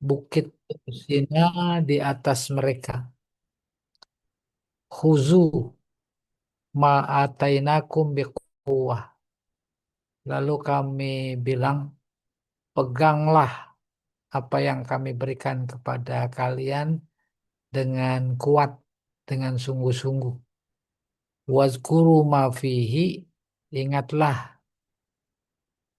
bukit Sina di atas mereka. Khuzu ma'atainakum biquwah. Lalu kami bilang, peganglah apa yang kami berikan kepada kalian dengan kuat, dengan sungguh-sungguh. Wazkuru ma fihi, ingatlah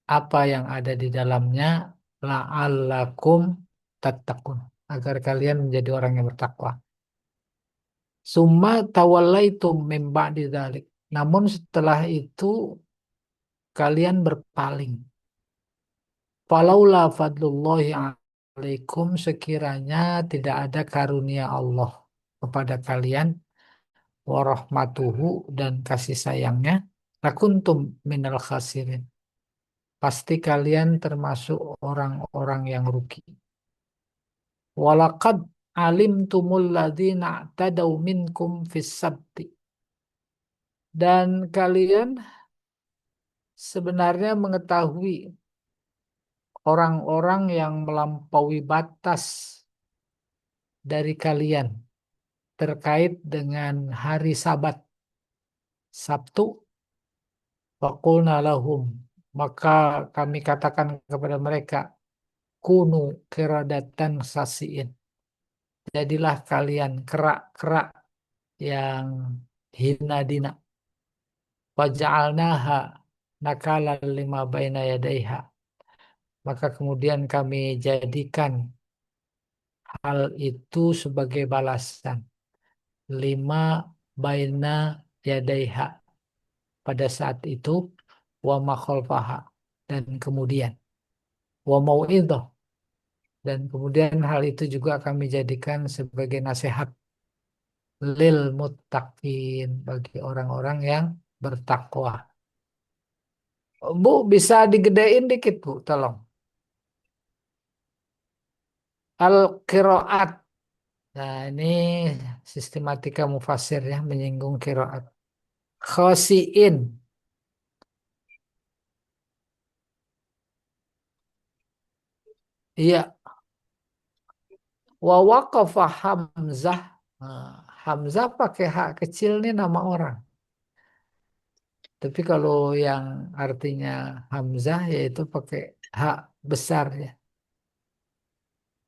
apa yang ada di dalamnya, la'allakum tattaqun, agar kalian menjadi orang yang bertakwa. Summa tawallaitum mim ba'di dzalik. Namun setelah itu kalian berpaling. Falaula fadlullahi alaikum, sekiranya tidak ada karunia Allah kepada kalian, warahmatuhu, dan kasih sayangnya, lakuntum minal khasirin. Pasti kalian termasuk orang-orang yang rugi. Walaqad alimtumul ladzina tadaw minkum fis sabti. Dan kalian sebenarnya mengetahui orang-orang yang melampaui batas dari kalian terkait dengan hari Sabat, Sabtu. Waqulna lahum, maka kami katakan kepada mereka, kunu qiradatan khasiin. Jadilah kalian kerak-kerak yang hina dina. Waja'alnaha nakala lima baina yadaiha. Maka kemudian kami jadikan hal itu sebagai balasan. Lima baina yadaiha. Pada saat itu, wa ma khalfaha. Dan kemudian, wa mau'idhah. Dan kemudian hal itu juga kami jadikan sebagai nasihat lil muttaqin, bagi orang-orang yang bertakwa. Bu, bisa digedein dikit, Bu, tolong. Al-qiraat. Nah, ini sistematika mufasir ya, menyinggung qiraat. Khosiin. Iya, wa waqafa Hamzah. Nah, Hamzah pakai hak kecil nih nama orang. Tapi kalau yang artinya Hamzah yaitu pakai hak besar ya.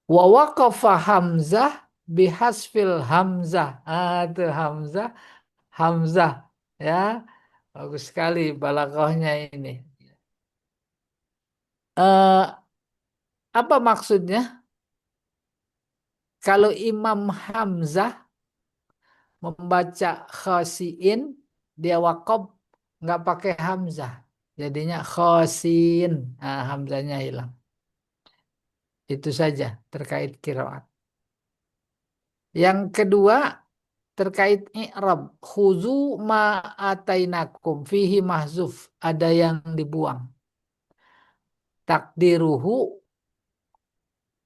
Wa waqafa Hamzah bihasfil Hamzah. Ah, itu Hamzah, Hamzah ya. Bagus sekali balaghahnya ini. Eh, apa maksudnya? Kalau Imam Hamzah membaca khasiin, dia wakob nggak pakai Hamzah. Jadinya khosin. Nah, Hamzahnya hilang. Itu saja terkait kiroat. Yang kedua terkait i'rab. Khuzu ma atainakum fihi mahzuf. Ada yang dibuang. Takdiruhu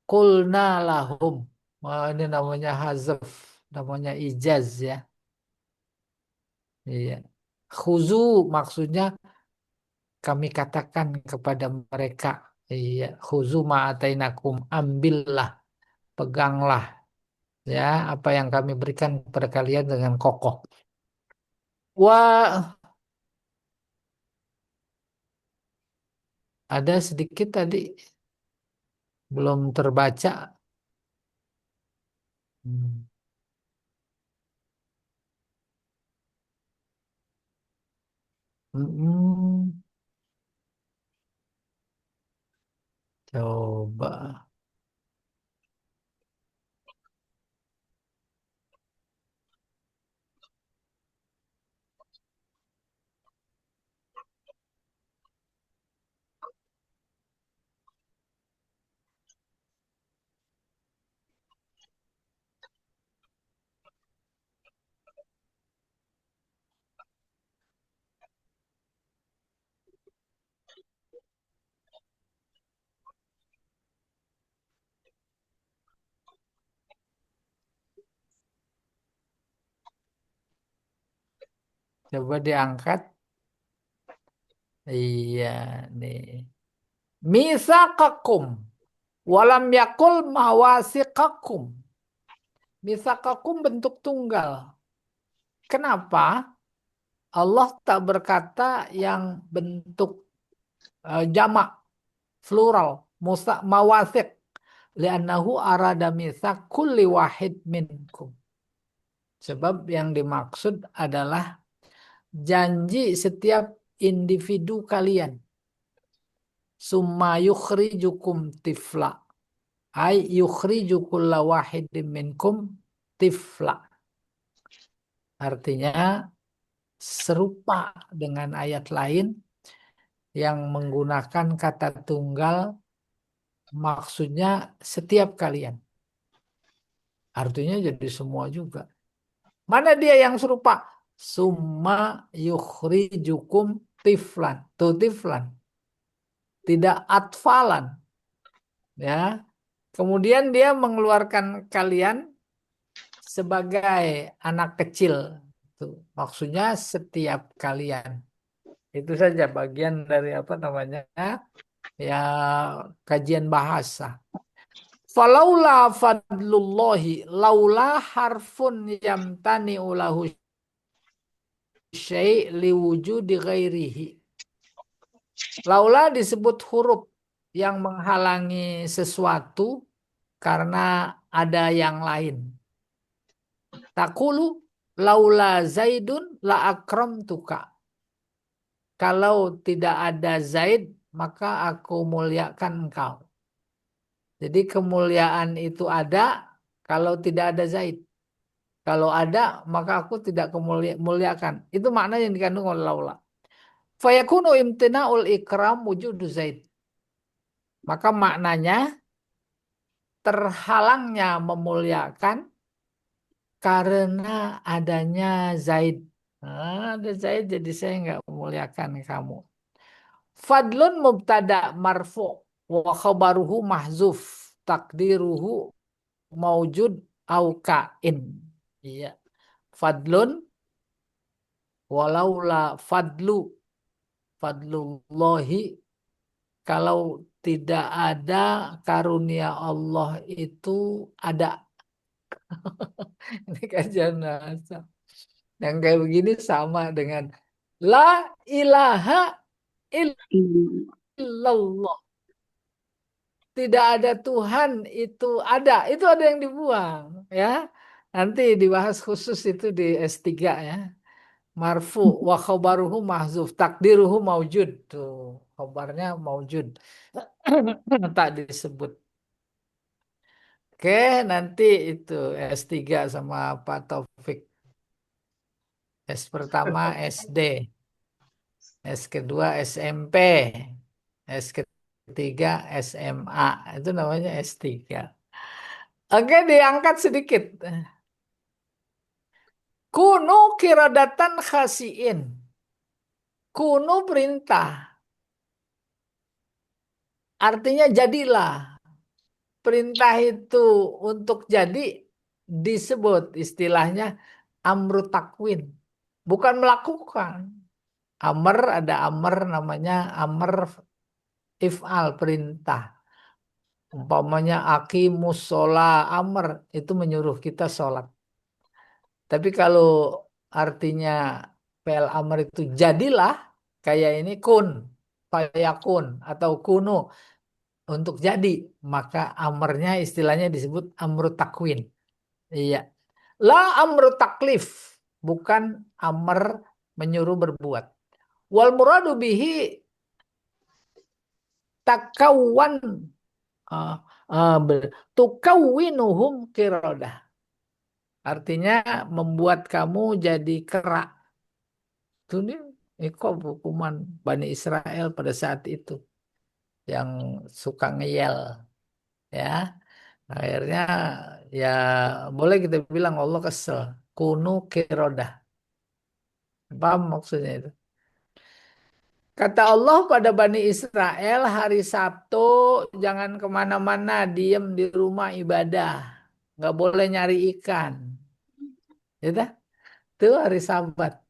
qulna lahum. Wah, ini namanya hazaf. Namanya ijaz ya. Iya. Khuzu maksudnya kami katakan kepada mereka. Iya. Khuzu ma atainakum. Ambillah. Peganglah. Ya, apa yang kami berikan kepada kalian dengan kokoh. Wah, ada sedikit tadi belum terbaca. Hmm. Mm-mm. Coba, coba diangkat. Iya, nih. Misaqakum. Walam yakul mawasiqakum. Misakakum bentuk tunggal. Kenapa Allah tak berkata yang bentuk jamak, plural, mawasiq. Li'annahu arada mitsak kulli wahid minkum. Sebab yang dimaksud adalah janji setiap individu kalian. Summa yukhrijukum tifla. Ay yukhrijukulla wahidin minkum tifla. Artinya serupa dengan ayat lain yang menggunakan kata tunggal, maksudnya setiap kalian. Artinya jadi semua juga. Mana dia yang serupa? Summa yukhrijukum tiflan. Tuh tiflan. Tidak atfalan. Ya. Kemudian dia mengeluarkan kalian sebagai anak kecil. Tuh. Maksudnya setiap kalian. Itu saja bagian dari apa namanya? Ya, kajian bahasa. Falaula fadlullahi laula harfun yamtani ulahu syai' liwujudi ghairihi. Laula disebut huruf yang menghalangi sesuatu karena ada yang lain. Takulu laula Zaidun la akramtuka. Kalau tidak ada Zaid, maka aku muliakan engkau. Jadi kemuliaan itu ada kalau tidak ada Zaid. Kalau ada, maka aku tidak kemuliakan. Itu makna yang dikandung oleh laula. Fayakunu imtina'ul ikram wujudu Zaid. Maka maknanya terhalangnya memuliakan karena adanya Zaid. Nah, ada Zaid jadi saya nggak memuliakan kamu. Fadlun mubtada marfu wa khabaruhu mahzuf takdiruhu maujud au kain. Iya. Fadlun walaula fadlullahi kalau tidak ada karunia Allah itu ada. Ini kajian bahasa. Yang kayak begini sama dengan la ilaha illallah. Tidak ada Tuhan itu ada. Itu ada yang dibuang. Ya. Nanti dibahas khusus itu di S3 ya. Marfu wa khobaruhu mahzuf. Takdiruhu maujud. Tuh. Khobarnya maujud. Tak disebut. Oke, nanti itu S3 sama Pak Taufik. S pertama SD. S kedua SMP. S ketiga SMA. Itu namanya S3. Oke, diangkat sedikit. Kunu kiradatan khasiin. Kunu perintah. Artinya jadilah. Perintah itu untuk jadi disebut istilahnya amru takwin. Bukan melakukan. Amr ada amr namanya amr if'al perintah. Umpamanya aqimus sholah amr itu menyuruh kita sholat. Tapi kalau artinya fi'il amr itu jadilah kayak ini kun, fayakun atau kunu untuk jadi, maka amrnya istilahnya disebut amru takwin. Iya. La amru taklif, bukan amr menyuruh berbuat. Wal muradu bihi takawan uh, tukawwinuhum kirodah. Artinya membuat kamu jadi kera. Itu nih, kok hukuman Bani Israel pada saat itu yang suka ngeyel, ya. Akhirnya ya boleh kita bilang Allah kesel. Kunu kirodah. Paham maksudnya itu? Kata Allah pada Bani Israel hari Sabtu jangan kemana-mana, diem di rumah ibadah. Nggak boleh nyari ikan. Ya dah? Itu hari Sabat.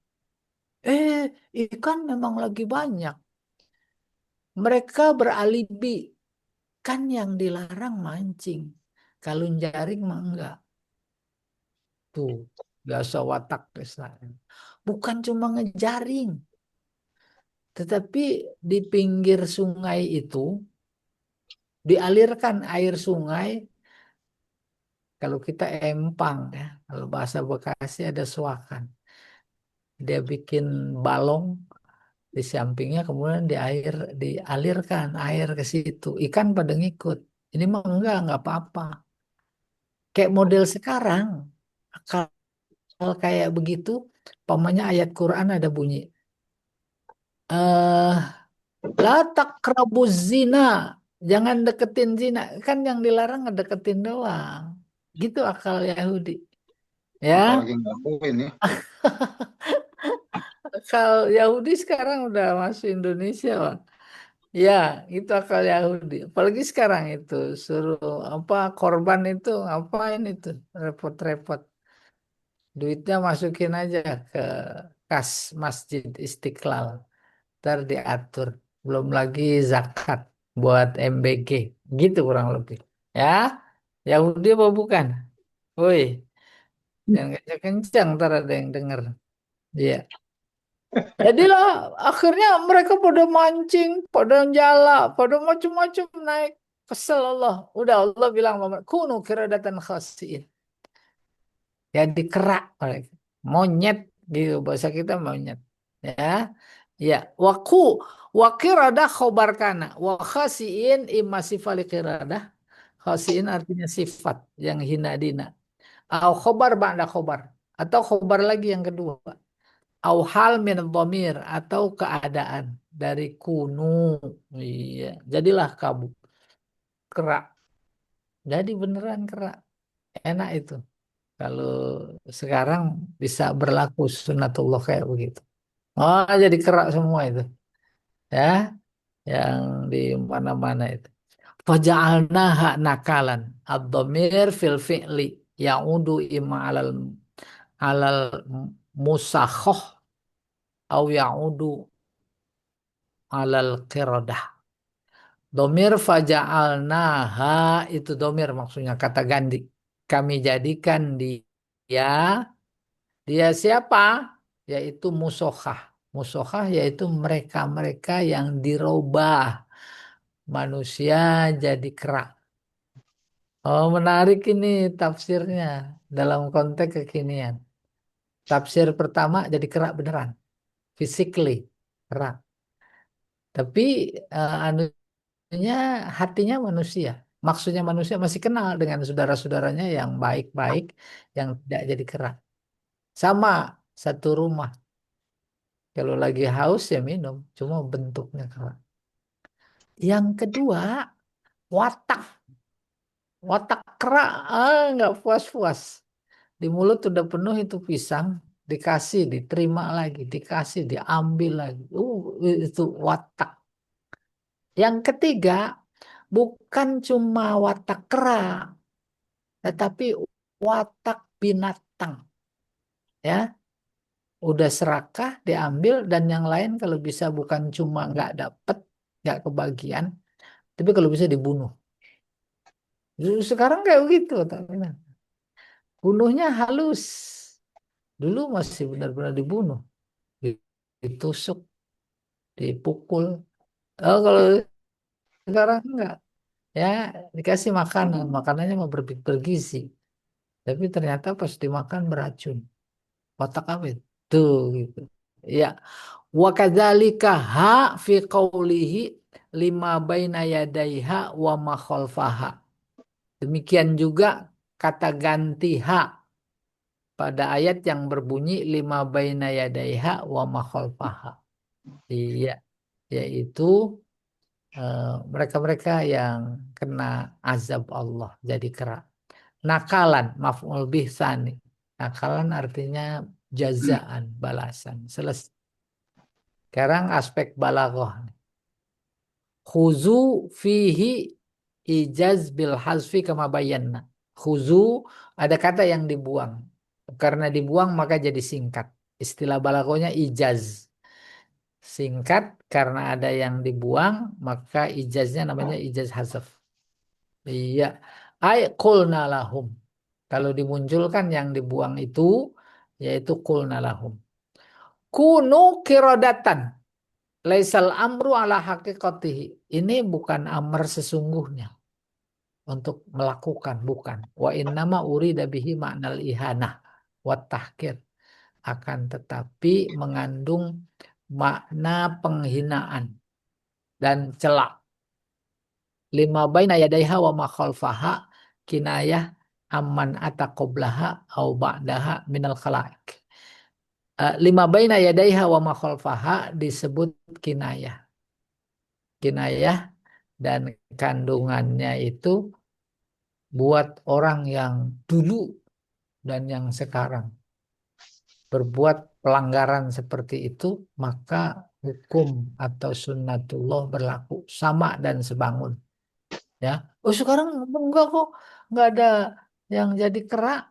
Ikan memang lagi banyak. Mereka beralibi Kan yang dilarang mancing. Kalau jaring mah enggak. Tuh, biasa watak Israel. Bukan cuma ngejaring, tetapi di pinggir sungai itu dialirkan air sungai. Kalau kita empang ya, kalau bahasa Bekasi ada suakan. Dia bikin balong di sampingnya, kemudian di air dialirkan air ke situ. Ikan pada ngikut. Ini mah enggak apa-apa. Kayak model sekarang, kalau kayak begitu, pamannya ayat Quran ada bunyi, eh la taqrabuz zina, jangan deketin zina. Kan yang dilarang ngedeketin doang. Gitu akal Yahudi. Ya, Apalagi ngelakuin ya. akal Yahudi sekarang udah masuk Indonesia, Bang. Ya, itu akal Yahudi. Apalagi sekarang itu suruh apa korban itu ngapain itu repot-repot. Duitnya masukin aja ke kas Masjid Istiqlal. Ntar diatur. Belum lagi zakat buat MBG. Gitu kurang lebih. Ya, Yahudi apa bukan? Woi, jangan kencang-kencang ntar ada yang denger. Iya. Jadilah akhirnya mereka pada mancing, pada jala, pada macam-macam naik. Kesel Allah. Udah Allah bilang sama mereka, kunu kiradatan khasiin. Ya dikerak mereka. Monyet gitu bahasa kita monyet. Ya. Ya, wakirada khobar kana. Wa khasiin imma sifal kiradah. Khasiin artinya sifat yang hina dina. Au khobar ba'da khobar. Atau khobar lagi yang kedua. Au hal min dhamir atau keadaan dari kunu. Iya, jadilah kamu kerak. Jadi beneran kerak. Enak itu. Kalau sekarang bisa berlaku sunatullah kayak begitu. Oh, jadi kerak semua itu. Ya, yang di mana-mana itu. Faja'alnaha nakalan. Ad-dhamir fil fi'li. Ya'udu imma alal musakhoh. Au ya'udu alal qiradah. Domir faja'alnaha itu domir maksudnya kata ganti. Kami jadikan dia, dia siapa? Yaitu musohah. Musohah yaitu mereka-mereka yang dirubah manusia jadi kera. Oh menarik ini tafsirnya dalam konteks kekinian. Tafsir pertama jadi kera beneran, physically kera. Tapi nya hatinya manusia. Maksudnya manusia masih kenal dengan saudara-saudaranya yang baik-baik, yang tidak jadi kera. Sama satu rumah. Kalau lagi haus ya minum, cuma bentuknya kera. Yang kedua, watak. Watak kera, nggak puas-puas. Di mulut udah penuh itu pisang, dikasih, diterima lagi, dikasih, diambil lagi. Itu watak. Yang ketiga, bukan cuma watak kera, tetapi watak binatang ya udah serakah diambil dan yang lain kalau bisa bukan cuma nggak dapet nggak kebagian tapi kalau bisa dibunuh. Dulu sekarang kayak begitu tapi nah, bunuhnya halus. Dulu masih benar-benar dibunuh, ditusuk, dipukul. Oh kalau sekarang enggak, ya dikasih makanan, makanannya mau bergizi tapi ternyata pas dimakan beracun. Otak apa itu? Tuh gitu. Ya, wa kadzalika ha fi qaulihi lima baina yadaiha wa ma khalfaha. Demikian juga kata ganti ha pada ayat yang berbunyi lima baina yadaiha wa ma khalfaha. Iya, yaitu mereka-mereka yang kena azab Allah jadi kera. Nakalan, maf'ul bih tsani. Nakalan artinya jazaan, balasan. Selesai. Sekarang aspek balaghah. Khuzu fihi ijaz bil hazfi kama bayanna. Khuzu ada kata yang dibuang. Karena dibuang maka jadi singkat. Istilah balaghahnya ijaz. Singkat karena ada yang dibuang maka ijaznya namanya ijaz hazf. Iya. Ay qulna lahum. Kalau dimunculkan yang dibuang itu yaitu qulna lahum. Kunu kirodatan. Laisal amru ala haqiqatihi. Ini bukan amr sesungguhnya untuk melakukan, bukan. Wa innama urida bihi ma'nal ihanah wa tahkir. Akan tetapi mengandung makna penghinaan dan celak. Lima baina yadaiha wa ma khalfaha kinayah amman ataqoblaha au ba'daha minal khalaik. Lima baina yadaiha wa ma khalfaha disebut kinayah. Kinayah dan kandungannya itu buat orang yang dulu dan yang sekarang berbuat pelanggaran seperti itu, maka hukum atau sunnatullah berlaku sama dan sebangun. Ya, oh sekarang enggak kok, enggak ada yang jadi kera,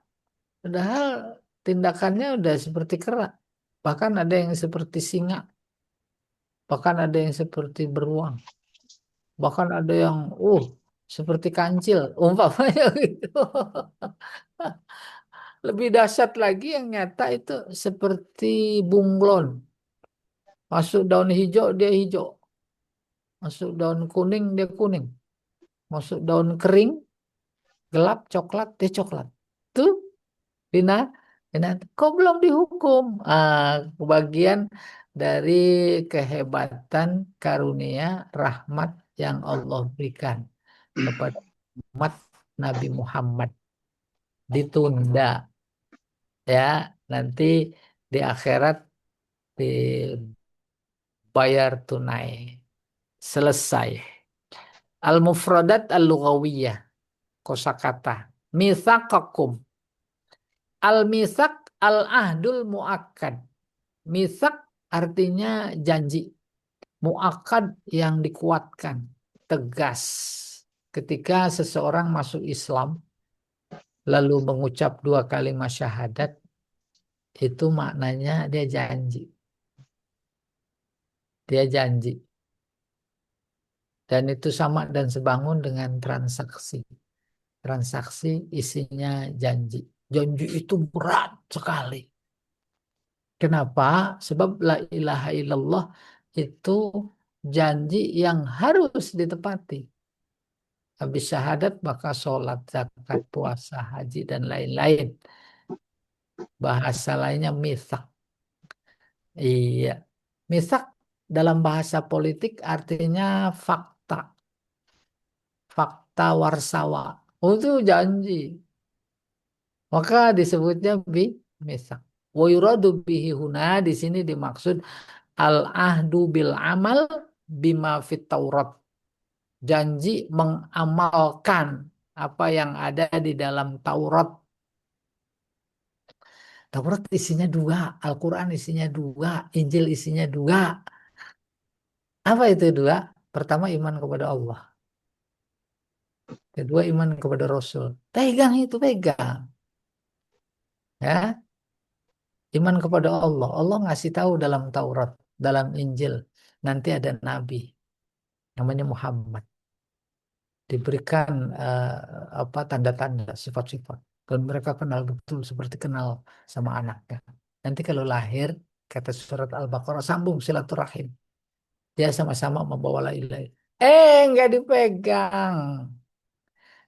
padahal tindakannya udah seperti kera, bahkan ada yang seperti singa, bahkan ada yang seperti beruang, bahkan ada yang seperti kancil, umpamanya gitu. Lebih dahsyat lagi yang nyata itu seperti bunglon. Masuk daun hijau dia hijau. Masuk daun kuning dia kuning. Masuk daun kering, gelap, coklat dia coklat. Tuh, Vina, Vina, kok belum dihukum? Bagian dari kehebatan karunia rahmat yang Allah berikan kepada umat Nabi Muhammad. Ditunda ya, nanti di akhirat dibayar tunai. Selesai. Al-mufradat al-lughawiyah. Kosakata. Mitsaqakum. Al-mitsaq al-ahdul muakkad. Mitsaq artinya janji. Muakkad yang dikuatkan. Tegas. Ketika seseorang masuk Islam, lalu mengucap 2 kalimat syahadat, itu maknanya dia janji. Dia janji. Dan itu sama dan sebangun dengan transaksi. Transaksi isinya janji. Janji itu berat sekali. Kenapa? Sebab la ilaha illallah itu janji yang harus ditepati. Habis syahadat maka sholat, zakat, puasa, haji, dan lain-lain. Bahasa lainnya mitsak. Iya. Mitsak dalam bahasa politik artinya fakta. Fakta warsawa. Oh, itu janji. Maka disebutnya misak. Wa yuradu bihi huna, di sini dimaksud al ahdu bil amal bima fit Taurat. Janji mengamalkan apa yang ada di dalam Taurat. Taurat isinya 2, Al-Quran isinya 2, Injil isinya 2. Apa itu 2? Pertama iman kepada Allah. Kedua iman kepada Rasul. Pegang itu, pegang. Ya, iman kepada Allah. Allah ngasih tahu dalam Taurat, dalam Injil. Nanti ada Nabi, namanya Muhammad. Diberikan apa tanda-tanda, sifat-sifat. Dan mereka kenal betul seperti kenal sama anaknya. Nanti kalau lahir, kata surat Al-Baqarah, sambung silaturahim. Dia sama-sama membawa la ilaha illallah. Nggak dipegang.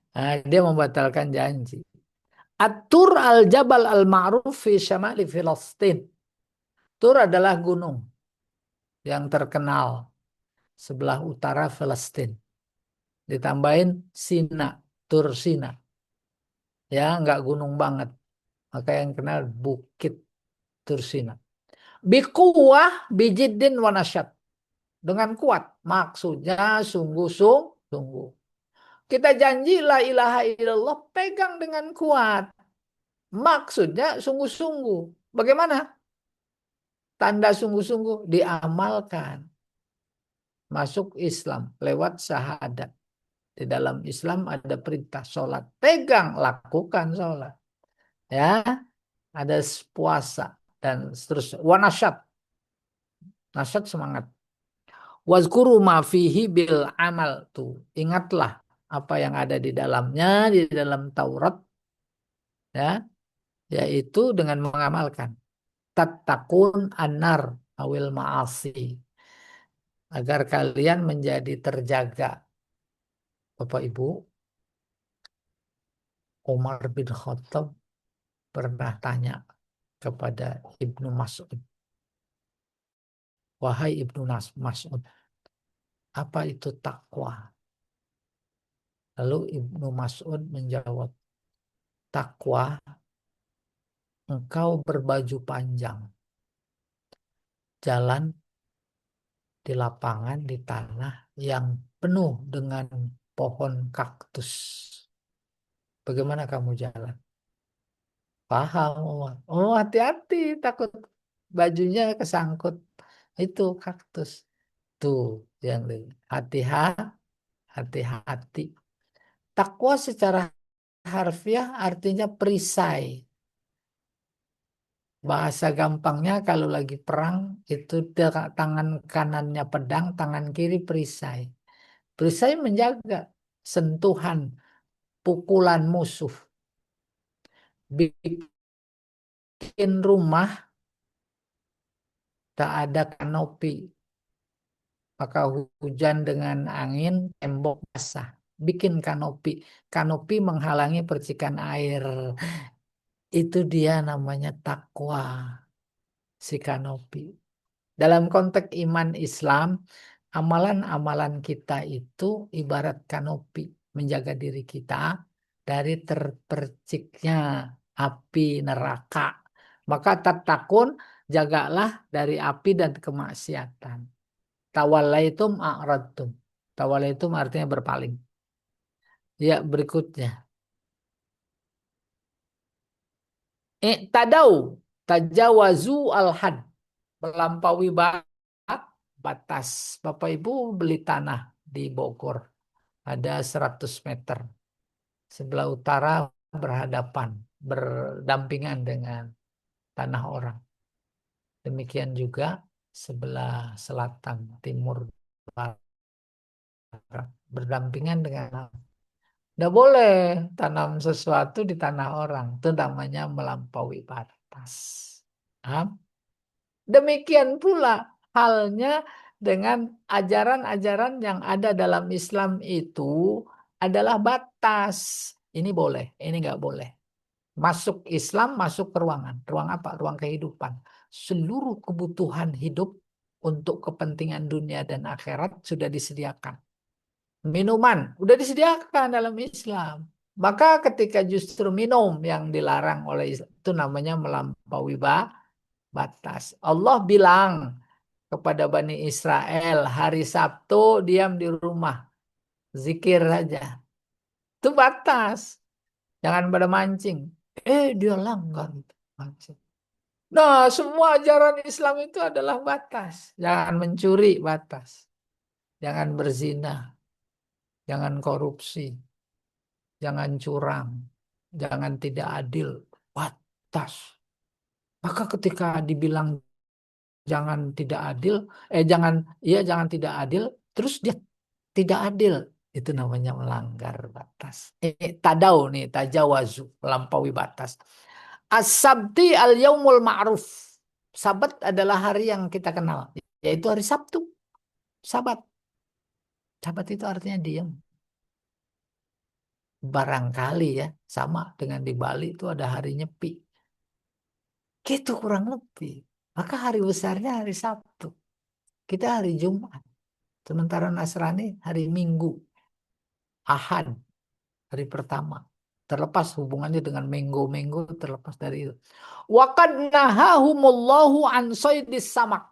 Nah, dia membatalkan janji. At-Tur al-Jabal al-Ma'ruf fi syamali Filastin. Tur adalah gunung yang terkenal sebelah utara Palestina. Ditambahin Sina, Tur Sina. Ya, nggak gunung banget. Maka yang kenal Bukit Tur Sina. Bikuwah bijiddin wanasyat. Dengan kuat. Maksudnya sungguh-sungguh. Kita janji la ilaha illallah, pegang dengan kuat. Maksudnya sungguh-sungguh. Bagaimana? Tanda sungguh-sungguh diamalkan. Masuk Islam lewat syahadat. Di dalam Islam ada perintah sholat. Pegang, lakukan sholat. Ya, ada puasa dan seterusnya. Wanasyat. Nasyat semangat. Wazkuru ma fihi bil amal tuh. Ingatlah apa yang ada di dalamnya, di dalam Taurat, ya, yaitu dengan mengamalkan tattaqun anar awil ma'asi, agar kalian menjadi terjaga. Bapak Ibu, Umar bin Khattab pernah tanya kepada Ibnu Mas'ud, wahai Mas'ud, apa itu takwa? Lalu Ibnu Mas'ud menjawab, takwa engkau berbaju panjang, jalan di lapangan, di tanah yang penuh dengan pohon kaktus. Bagaimana kamu jalan? Paham, Umar. Oh, hati-hati, takut bajunya kesangkut. Itu kaktus. Tuh, yang hati-hati, hati-hati. Takwa secara harfiah artinya perisai. Bahasa gampangnya kalau lagi perang itu tangan kanannya pedang, tangan kiri perisai. Perisai menjaga sentuhan, pukulan musuh. Bikin rumah tak ada kanopi, maka hujan dengan angin, tembok basah. Bikin kanopi. Kanopi menghalangi percikan air. Itu dia namanya takwa, si kanopi. Dalam konteks iman Islam, amalan-amalan kita itu ibarat kanopi, menjaga diri kita dari terperciknya api neraka. Maka tatakun, jagalah dari api dan kemaksiatan. Tawallaitum a'radtum. Tawallaitum artinya berpaling. Ya, berikutnya. Tadau, tajawazu al-had. Melampaui batas. Bapak Ibu beli tanah di Bogor. Ada 100 meter. Sebelah utara berhadapan, berdampingan dengan tanah orang. Demikian juga sebelah selatan, timur, barat, berdampingan dengan. Tidak boleh tanam sesuatu di tanah orang. Itu namanya melampaui batas. Paham? Demikian pula halnya dengan ajaran-ajaran yang ada dalam Islam itu adalah batas. Ini boleh, ini nggak boleh. Masuk Islam, masuk ke ruangan. Ruang apa? Ruang kehidupan. Seluruh kebutuhan hidup untuk kepentingan dunia dan akhirat sudah disediakan. Minuman udah disediakan dalam Islam. Maka ketika justru minum yang dilarang oleh Islam, itu namanya melampaui batas. Allah bilang kepada Bani Israel, hari Sabtu diam di rumah, zikir saja. Itu batas. Jangan pada mancing. Dia langgar itu, mancing. Nah, semua ajaran Islam itu adalah batas. Jangan mencuri, batas. Jangan berzina, jangan korupsi, jangan curang, jangan tidak adil, batas. Maka ketika dibilang jangan tidak adil, jangan tidak adil, terus dia tidak adil. Itu namanya melanggar batas. Tadau nih, tajawazu, melampaui batas. As-sabti al-yaumul ma'ruf. Sabat adalah hari yang kita kenal, yaitu hari Sabtu. Sabat. Sabat itu artinya diam. Barangkali ya, sama dengan di Bali itu ada hari nyepi. Gitu kurang lebih. Maka hari besarnya hari Sabtu. Kita hari Jumat. Sementara Nasrani hari Minggu. Ahad, hari pertama. Terlepas hubungannya dengan minggu-minggu, terlepas dari itu. Waqad nahahumullahu an soidis samak.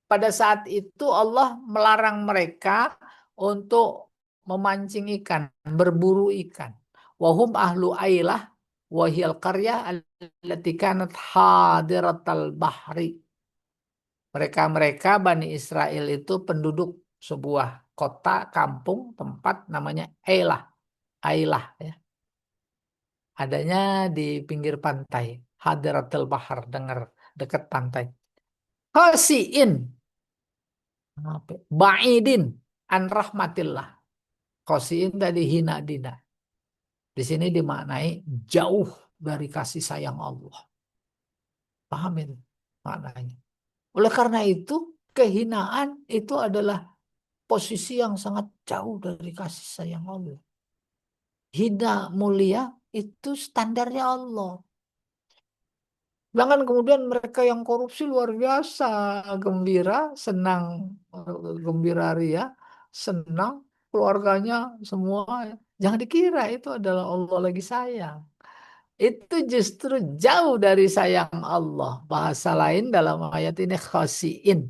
Pada saat itu Allah melarang mereka untuk memancing ikan, berburu ikan. Wahum ahlu ailah wahil qaryah allati kanat hadiratal bahri. Mereka-mereka Bani Israel itu penduduk sebuah kota, kampung, tempat namanya Ailah. Ailah ya. Adanya di pinggir pantai. Hadiratul Bahar, dengar dekat pantai. Khasiin, ba'idin an rahmatillah. Khosiin tadi hina dina. Di sini dimaknai jauh dari kasih sayang Allah. Pahamin maknanya. Oleh karena itu, kehinaan itu adalah posisi yang sangat jauh dari kasih sayang Allah. Hina mulia itu standarnya Allah. Jangan kemudian mereka yang korupsi luar biasa, gembira, senang, gembira ria, senang, keluarganya semua. Jangan dikira itu adalah Allah lagi sayang. Itu justru jauh dari sayang Allah. Bahasa lain dalam ayat ini khasiin.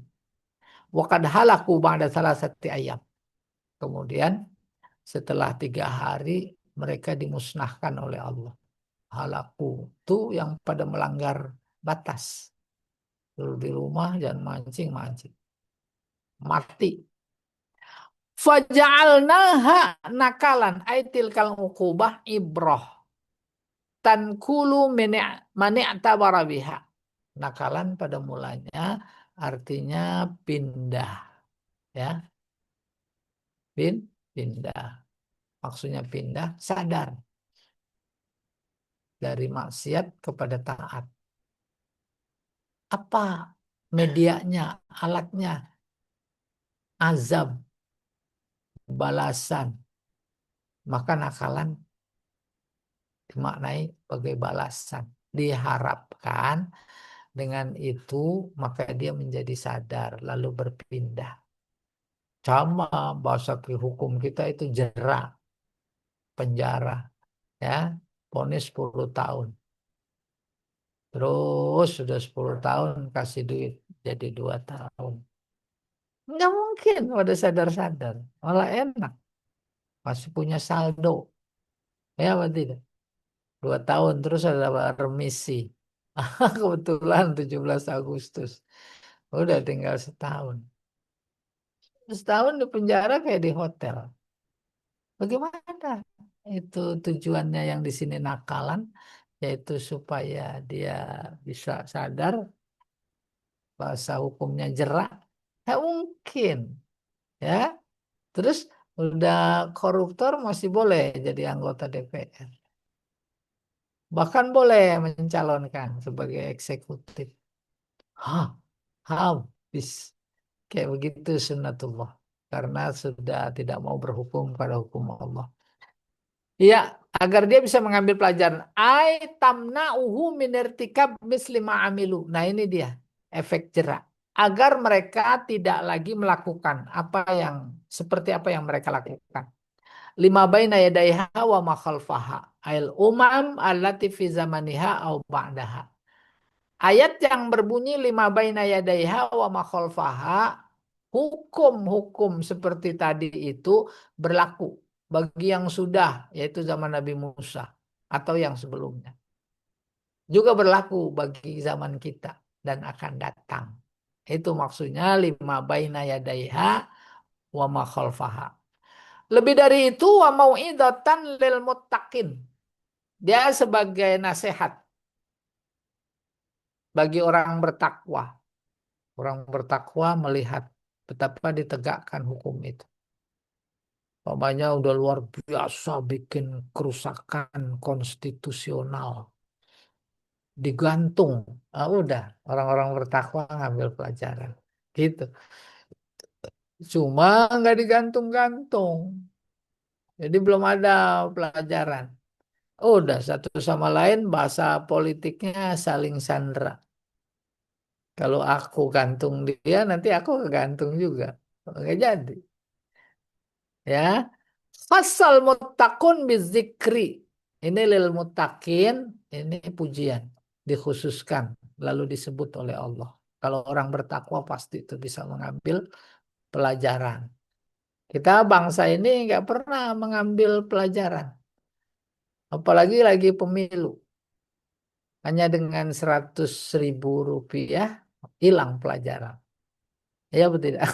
Wakad halaku ba'da salasati ayam. Kemudian setelah 3 hari mereka dimusnahkan oleh Allah. Halaku itu yang pada melanggar batas. Dulu di rumah jangan mancing-mancing. Mati. Faja'alnaha nakalan aitil kal uqubah ibrah tankulu mani'tabara biha. Nakalan pada mulanya artinya pindah, ya. Pindah. Maksudnya pindah, sadar dari maksiat kepada taat. Apa medianya, alatnya? Azab, balasan. Maka nakalan dimaknai sebagai balasan. Diharapkan dengan itu maka dia menjadi sadar lalu berpindah. Sama bahasa hukum kita itu jera, penjara, ya, vonis 10 tahun. Terus sudah 10 tahun kasih duit jadi 2 tahun. Nggak mungkin pada sadar-sadar. Malah enak. Masih punya saldo. Ya, apa tidak? 2 tahun terus ada remisi. Kebetulan 17 Agustus. Udah tinggal setahun. Setahun di penjara kayak di hotel. Bagaimana? Itu tujuannya yang di sini nakalan, yaitu supaya dia bisa sadar bahasa hukumnya jerak. Ya mungkin, ya. Terus udah koruptor masih boleh jadi anggota DPR. Bahkan boleh mencalonkan sebagai eksekutif. Hah, habis. Kayak begitu sunnatullah. Karena sudah tidak mau berhukum pada hukum Allah. Iya, agar dia bisa mengambil pelajaran. Ai tamna'uhu min irtikab misli amilu. Nah, ini dia efek jerak. Agar mereka tidak lagi melakukan apa yang seperti apa yang mereka lakukan. Lima baina yadaiha wa ma khalfaha. Ail umam allati fi zamaniha au ba'daha. Ayat yang berbunyi lima baina yadaiha wa ma khalfaha, hukum-hukum seperti tadi itu berlaku bagi yang sudah, yaitu zaman Nabi Musa atau yang sebelumnya. Juga berlaku bagi zaman kita dan akan datang. Itu maksudnya lima baina yadaiha wa ma khalfaha. Lebih dari itu wa mau'idatan lil muttaqin. Dia sebagai nasihat bagi orang bertakwa. Orang bertakwa melihat betapa ditegakkan hukum itu. Umpamanya udah luar biasa bikin kerusakan konstitusional. Digantung. Ah, udah, orang-orang bertakwa ngambil pelajaran. Gitu. Cuma nggak digantung-gantung. Jadi belum ada pelajaran. Udah, satu sama lain bahasa politiknya saling sandera. Kalau aku gantung dia, nanti aku kegantung juga. Nggak jadi. Ya, fasal muttaqun bizikri. Ini lil muttaqin, ini pujian dikhususkan lalu disebut oleh Allah. Kalau orang bertakwa pasti itu bisa mengambil pelajaran. Kita bangsa ini nggak pernah mengambil pelajaran. Apalagi lagi pemilu. Hanya dengan 100.000 rupiah hilang pelajaran. Ya betul tidak?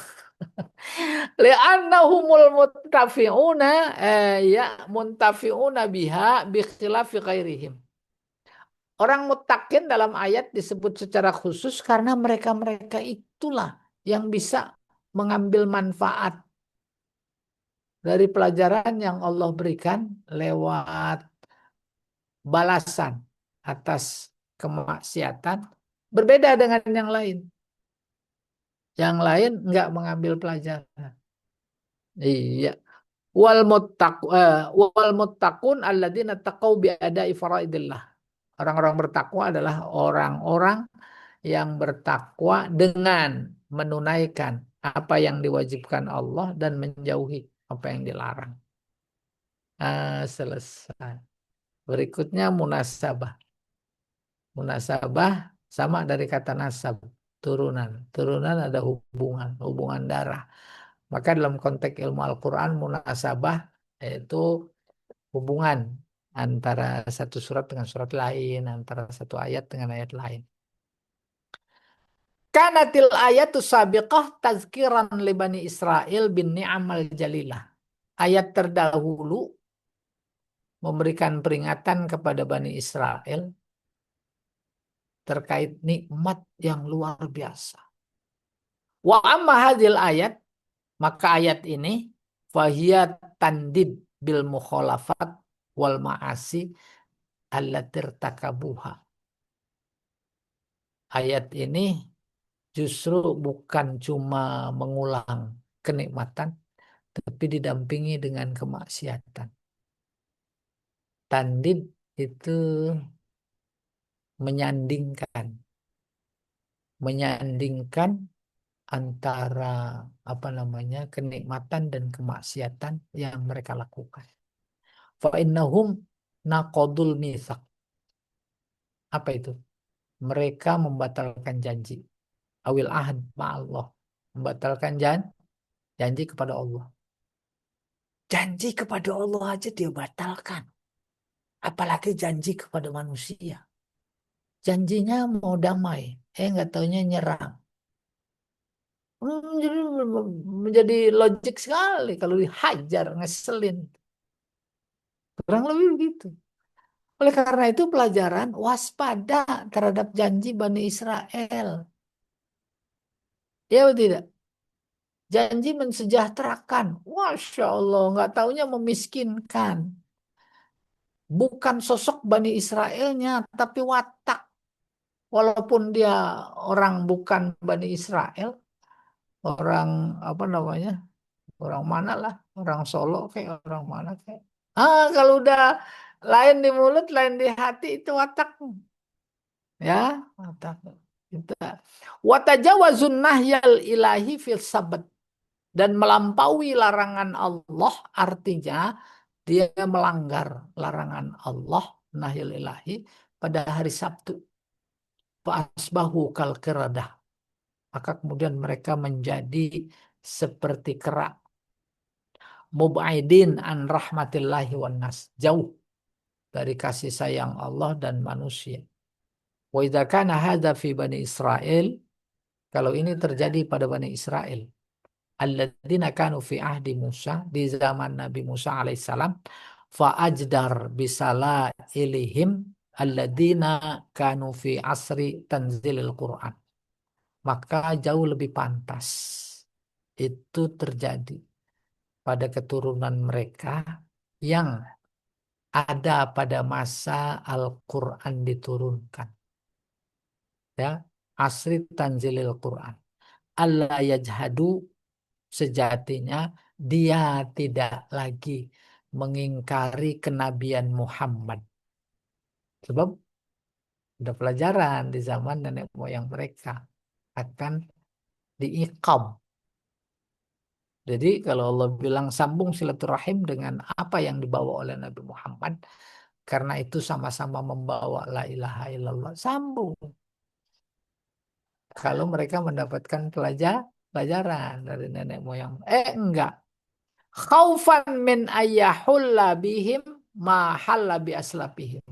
Li'annahumul muntafi'una ya muntafi'una biha bi khilafi ghairihim. Orang mutakin dalam ayat disebut secara khusus karena mereka-mereka itulah yang bisa mengambil manfaat dari pelajaran yang Allah berikan lewat balasan atas kemaksiatan berbeda dengan yang lain. Yang lain nggak mengambil pelajaran. Iya. Wal muttaqun alladzina taqau bi ada'i faraidillah. Orang-orang bertakwa adalah orang-orang yang bertakwa dengan menunaikan apa yang diwajibkan Allah dan menjauhi apa yang dilarang. Selesai. Berikutnya munasabah. Munasabah sama dari kata nasab, turunan. Turunan ada hubungan, hubungan darah. Maka dalam konteks ilmu Al-Quran, munasabah yaitu hubungan antara satu surat dengan surat lain, antara satu ayat dengan ayat lain. Kanatil ayatu sabiqah tazkiran li Bani Israel bin ni'amal jalilah. Ayat terdahulu memberikan peringatan kepada Bani Israel terkait nikmat yang luar biasa. Wa amma hadil ayat, maka ayat ini fahiyat tandid bil mukhalafat wal ma'asi allatir takabuha. Ayat ini justru bukan cuma mengulang kenikmatan, tapi didampingi dengan kemaksiatan. Tandid itu menyandingkan, menyandingkan antara apa namanya kenikmatan dan kemaksiatan yang mereka lakukan. Fa innahum naqadul mitsaq. Apa itu? Mereka membatalkan janji. Awil ahd ma'allah. Membatalkan janji kepada Allah. Janji kepada Allah aja dia batalkan. Apalagi janji kepada manusia. Janjinya mau damai. Nggak taunya nyerang. Jadi menjadi logik sekali kalau dihajar, ngeselin. Kurang lebih begitu. Oleh karena itu pelajaran waspada terhadap janji Bani Israel. Ya atau tidak? Janji mensejahterakan. Masya Allah, nggak taunya memiskinkan. Bukan sosok Bani Israelnya, tapi watak. Walaupun dia orang bukan Bani Israel, orang apa namanya, orang mana lah, orang Solo kayak orang mana kayak. Kalau udah lain di mulut, lain di hati itu watak. Ya, watak. Kita watajawazun nahyal ilahi fil sabat, dan melampaui larangan Allah artinya dia melanggar larangan Allah nahyal ilahi pada hari Sabtu. Fa'asbahu kal qiradah. Maka kemudian mereka menjadi seperti kera. Mub'aidin an rahmatillahi wan nas. Jauh dari kasih sayang Allah dan manusia. Wa idza kana hadza fi Bani Israel, kalau ini terjadi pada Bani Israel, alladzina kanu fi ahdi Musa, di zaman Nabi Musa alaihissalam, fa ajdar bisala ilihim alladzina kanu fi asri tanzilil Quran. Maka jauh lebih pantas itu terjadi pada keturunan mereka yang ada pada masa Al-Quran diturunkan. Ya, asri tanzilil Quran. Allah yajhadu, sejatinya dia tidak lagi mengingkari kenabian Muhammad. Sebab ada pelajaran di zaman nenek moyang mereka akan diiqam. Jadi kalau Allah bilang sambung silaturahim dengan apa yang dibawa oleh Nabi Muhammad, karena itu sama-sama membawa la ilaha illallah, sambung. Kalau mereka mendapatkan pelajaran dari nenek moyang. Enggak. Khaufan min ayyahulla bihim ma halla bi aslafihim.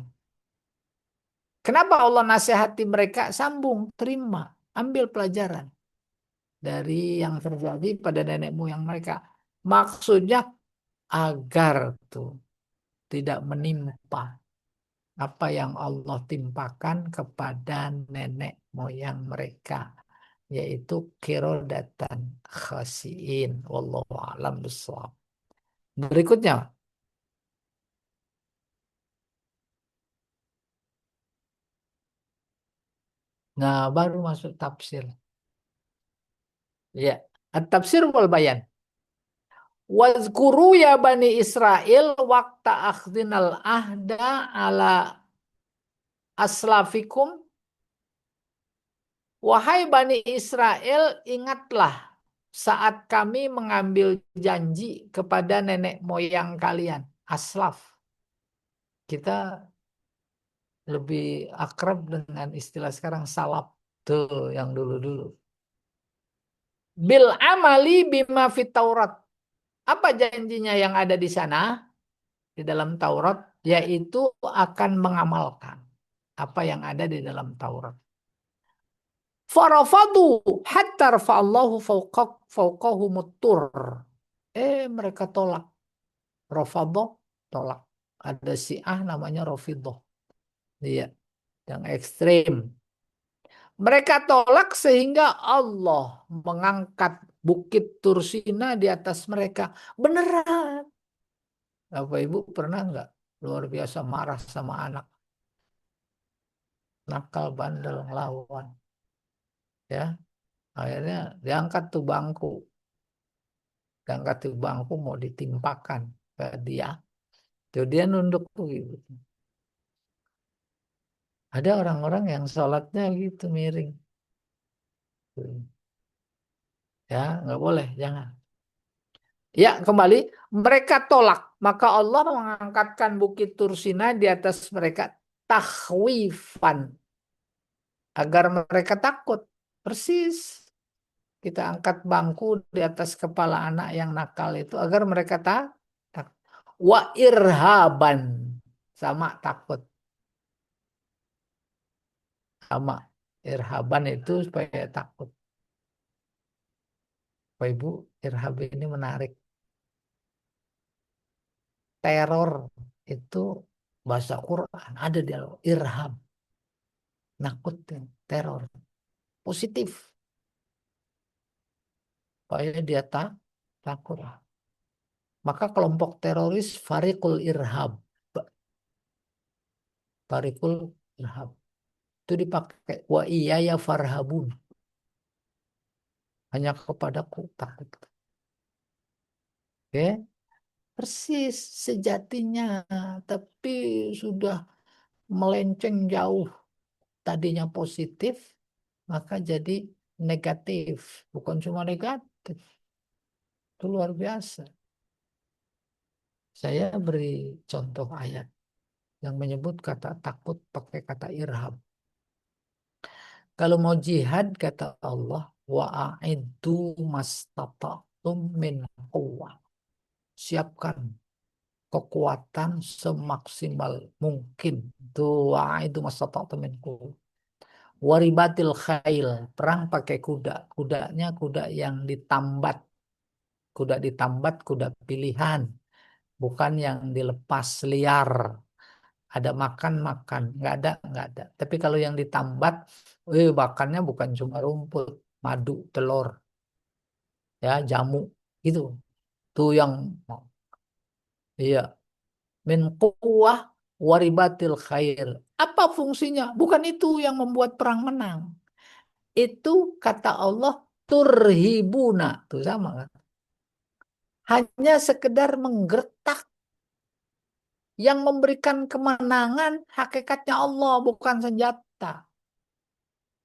Kenapa Allah nasihati mereka? Sambung, terima, ambil pelajaran dari yang terjadi pada nenek moyang mereka. Maksudnya agar tuh tidak menimpa apa yang Allah timpakan kepada nenek moyang mereka, yaitu kirodatan khasiin. Wallahu a'lam bishawab. Berikutnya, nah baru masuk tafsir. Ya, at-tafsir wal bayan. Wazkuru ya Bani Israel waktu akhdinal ahda ala aslafikum. Wahai Bani Israel, ingatlah saat kami mengambil janji kepada nenek moyang kalian. Aslaf. Kita lebih akrab dengan istilah sekarang salaf. Tuh yang dulu-dulu. Bil amali bima fit Taurat. Apa janjinya yang ada di sana? Di dalam Taurat. Yaitu akan mengamalkan apa yang ada di dalam Taurat. Farafadu hatta rafa'allahu fauqahumut tur. Mereka tolak. Rafadho tolak. Ada Syiah namanya Rafidho. Iya, yang ekstrim. Mereka tolak sehingga Allah mengangkat Bukit Tursina di atas mereka. Beneran. Bapak Ibu pernah nggak luar biasa marah sama anak? Nakal, bandel, ngelawan. Ya, akhirnya diangkat tuh bangku. Diangkat tuh bangku mau ditimpakan ke dia. Tuh dia nunduk tuh gitu. Ada orang-orang yang sholatnya gitu miring. Tuh. Ya, nggak boleh, jangan. Ya, kembali. Mereka tolak. Maka Allah mengangkatkan Bukit Tursina di atas mereka. Takhwifan. Agar mereka takut. Persis. Kita angkat bangku di atas kepala anak yang nakal itu. Agar mereka tak. Wa irhaban. Sama takut. Sama. Irhaban itu supaya takut. Bapak Ibu, irhab ini menarik. Teror itu bahasa Quran ada di irhab, nakutin, teror, positif, supaya dia takut. Maka kelompok teroris Fariqul Irhab, Fariqul Irhab itu dipakai wa iya ya farhabun, hanya kepadaku takut. Oke, persis sejatinya, tapi sudah melenceng jauh. Tadinya positif, maka jadi negatif. Bukan cuma negatif, itu luar biasa. Saya beri contoh ayat yang menyebut kata takut pakai kata irhab. Kalau mau jihad kata Allah, wa'iddu mastata'tum min quwwah. Siapkan kekuatan semaksimal mungkin. Wa'iddu mastata'tum min quwwah. Waribatil khail, perang pakai kuda. Kudanya kuda yang ditambat. Kuda ditambat, kuda pilihan. Bukan yang dilepas liar. Ada makan, nggak ada. Tapi kalau yang ditambat, makannya bukan cuma rumput, madu, telur, ya jamu, gitu. Tuh yang, iya, min quwwah waribatil khair. Apa fungsinya? Bukan itu yang membuat perang menang. Itu kata Allah turhibuna, tuh sama kan? Hanya sekedar menggertak. Yang memberikan kemenangan hakikatnya Allah, bukan senjata.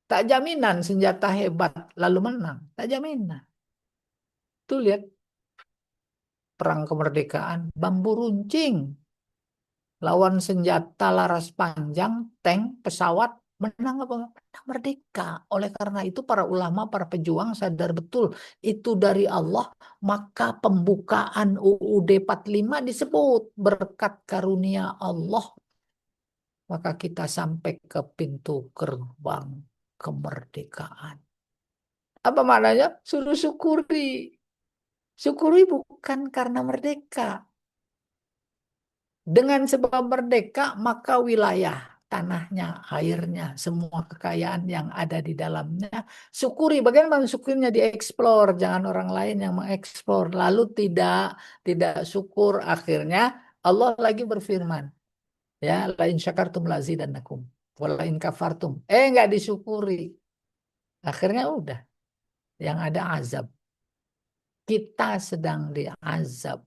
Tak jaminan senjata hebat lalu menang. Tak jaminan. Tuh lihat perang kemerdekaan. Bambu runcing. Lawan senjata laras panjang, tank, pesawat. Menang apa? Menang merdeka. Oleh karena itu para ulama, para pejuang sadar betul. Itu dari Allah. Maka pembukaan UUD 45 disebut berkat karunia Allah. Maka kita sampai ke pintu gerbang kemerdekaan. Apa maknanya? Suruh syukuri. Syukuri bukan karena merdeka. Dengan sebab merdeka, maka wilayah tanahnya, airnya, semua kekayaan yang ada di dalamnya. Syukuri, bagaimana syukurnya dieksplor, jangan orang lain yang mengeksplor. Lalu tidak syukur, akhirnya Allah lagi berfirman, ya, lain syakartum lazidannakum, walain kafartum. Nggak disyukuri. Akhirnya udah, yang ada azab. Kita sedang diazab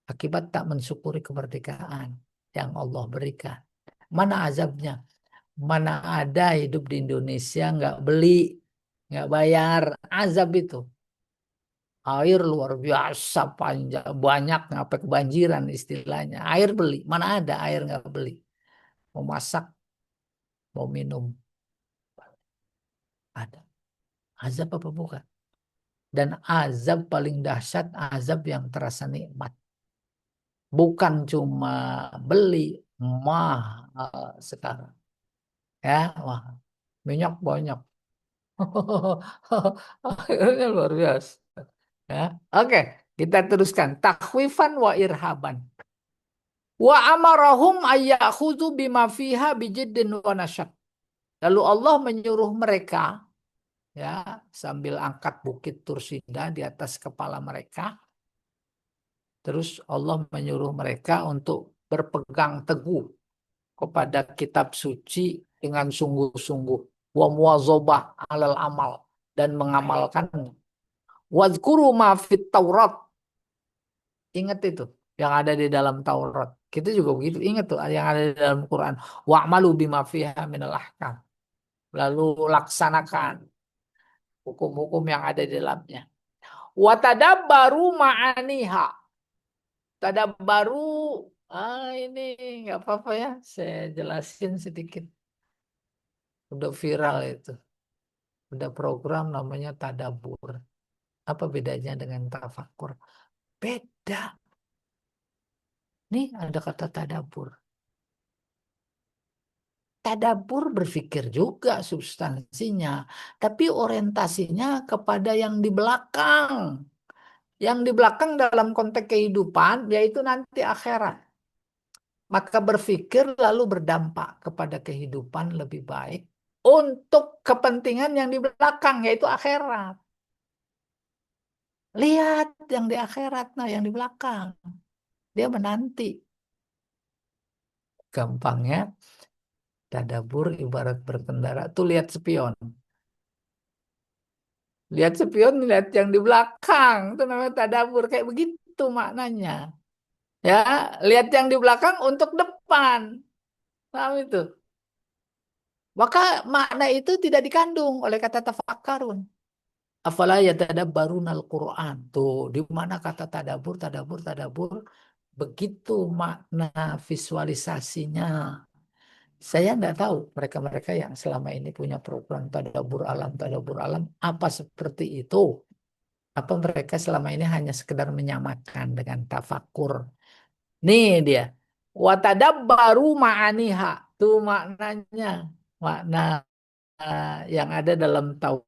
akibat tak mensyukuri kemerdekaan yang Allah berikan. Mana azabnya? Mana ada hidup di Indonesia nggak beli, nggak bayar, azab itu. Air luar biasa panjang, banyak sampai kebanjiran istilahnya. Air beli, mana ada air nggak beli? Mau masak, mau minum, ada. Azab apa bukan? Dan azab paling dahsyat, azab yang terasa nikmat. Bukan cuma beli, mahal sekarang. Ya, wah, minyak banyak. Akhirnya luar biasa. Ya. Oke, kita teruskan. Takhwifan wa irhaban. Wa amarahum ayyakhudhu bima fiha bijiddin wa nasyad. Lalu Allah menyuruh mereka, ya, sambil angkat bukit Tursida di atas kepala mereka. Terus Allah menyuruh mereka untuk berpegang teguh kepada kitab suci dengan sungguh-sungguh. Wa muwazabah alal amal, dan mengamalkannya. Wadhkuru ma fit Taurat. Ingat itu yang ada di dalam Taurat. Kita juga begitu. Ingat tuh yang ada di dalam Quran. Wa'malu bima fiha minal ahkam. Lalu laksanakan hukum-hukum yang ada di dalamnya. Wa tadabbaru ma'aniha. Tadabbaru, ini nggak apa-apa ya. Saya jelasin sedikit. Udah viral itu. Udah program namanya tadabbur. Apa bedanya dengan tafakur? Beda. Nih ada kata tadabbur. Tadabbur berpikir juga substansinya, tapi orientasinya kepada yang di belakang. Yang di belakang dalam konteks kehidupan, yaitu nanti akhirat. Maka berpikir lalu berdampak kepada kehidupan lebih baik untuk kepentingan yang di belakang, yaitu akhirat. Lihat yang di akhirat, nah yang di belakang. Dia menanti. Gampangnya, tadabbur ibarat berkendara. Tuh lihat spion. Lihat spion, lihat yang di belakang. Itu namanya tadabbur. Kayak begitu maknanya. Ya, lihat yang di belakang untuk depan. Paham itu? Maka makna itu tidak dikandung oleh kata tafakkarun. Afala yatadabbarunal Qur'an. Tuh, di mana kata tadabbur, tadabbur, tadabbur. Begitu makna visualisasinya. Saya nggak tahu mereka-mereka yang selama ini punya program tadabbur alam, apa seperti itu. Apa mereka selama ini hanya sekedar menyamakan dengan tafakur. Nih dia. Watadabbaru ma'aniha. Tuh maknanya. Makna yang ada dalam Taurat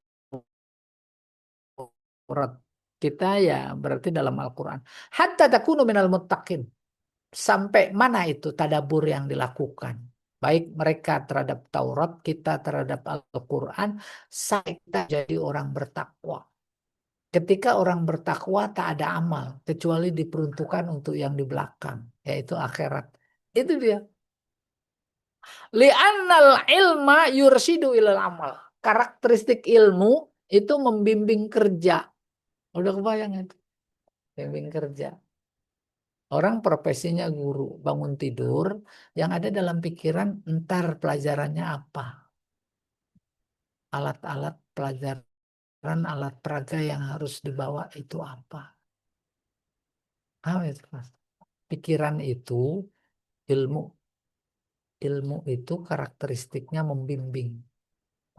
kita, ya berarti dalam Al-Quran. Hatta takunu minal muttaqin. Sampai mana itu tadabur yang dilakukan? Baik mereka terhadap Taurat, kita terhadap Al-Quran, sampai kita jadi orang bertakwa. Ketika orang bertakwa tak ada amal kecuali diperuntukkan untuk yang di belakang, yaitu akhirat. Itu dia. Li'annal ilma yursidu ilal amal. Karakteristik ilmu itu membimbing kerja. Udah kebayang itu? Bimbing kerja. Orang profesinya guru, bangun tidur, yang ada dalam pikiran entar pelajarannya apa. Alat-alat pelajaran, alat peraga yang harus dibawa itu apa. Itu, Mas. Pikiran itu, ilmu. Ilmu itu karakteristiknya membimbing.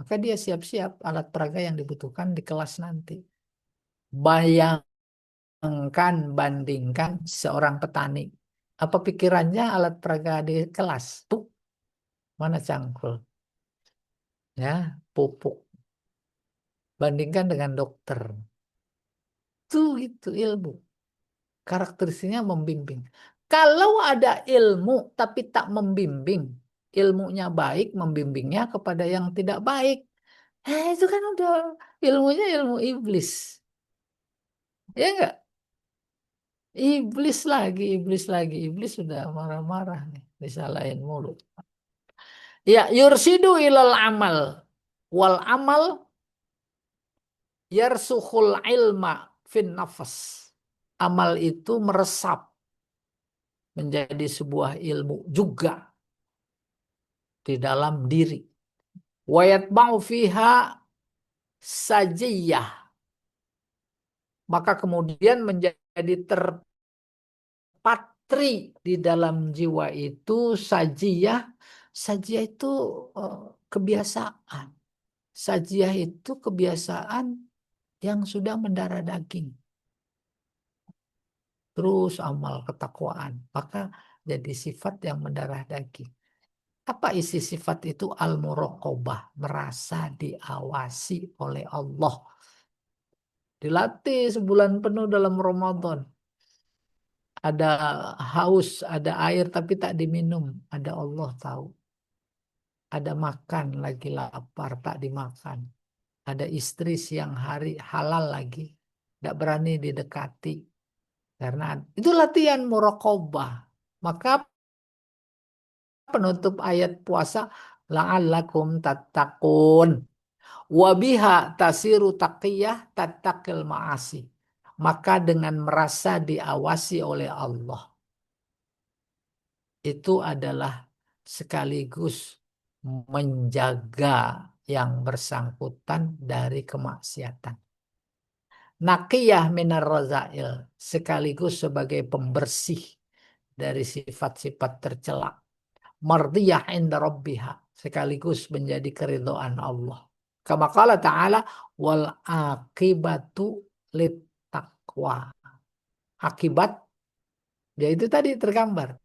Maka dia siap-siap alat peraga yang dibutuhkan di kelas nanti. Bayangkan, bandingkan seorang petani. Apa pikirannya alat peraga di kelas? Tuh, mana cangkul? Ya, pupuk. Bandingkan dengan dokter. Itu ilmu. Karakteristiknya membimbing. Kalau ada ilmu tapi tak membimbing, ilmunya baik membimbingnya kepada yang tidak baik. Itu kan udah ilmunya ilmu iblis. Ya enggak? Iblis lagi. Iblis sudah marah-marah nih, disalahin mulut. Ya, yursidu ilal amal. Wal amal yarsukhul ilma fin nafas. Amal itu meresap menjadi sebuah ilmu juga di dalam diri. Wayatba'u fiha sajiyah. Maka kemudian menjadi terpatri di dalam jiwa itu sajiyah. Sajiyah itu eh, kebiasaan. Sajiyah itu kebiasaan yang sudah mendarah daging. Terus amal ketakwaan. Maka jadi sifat yang mendarah daging. Apa isi sifat itu? Al-muraqabah. Merasa diawasi oleh Allah. Dilatih sebulan penuh dalam Ramadan. Ada haus, ada air tapi tak diminum. Ada Allah tahu. Ada makan lagi lapar tak dimakan. Ada istri siang hari halal lagi. Tidak berani didekati. Karena itu latihan muraqabah. Maka penutup ayat puasa la'allakum tattaqun. Wabiha tasiru taqiyah tattaqil ma'asi. Maka dengan merasa diawasi oleh Allah. Itu adalah sekaligus menjaga yang bersangkutan dari kemaksiatan. Naqiyah minar razail. Sekaligus sebagai pembersih dari sifat-sifat tercela. Mardiyah inda rabbiha. Sekaligus menjadi keridhaan Allah. Kama qala ta'ala wal akibatu lit taqwa. Akibat yaitu tadi tergambar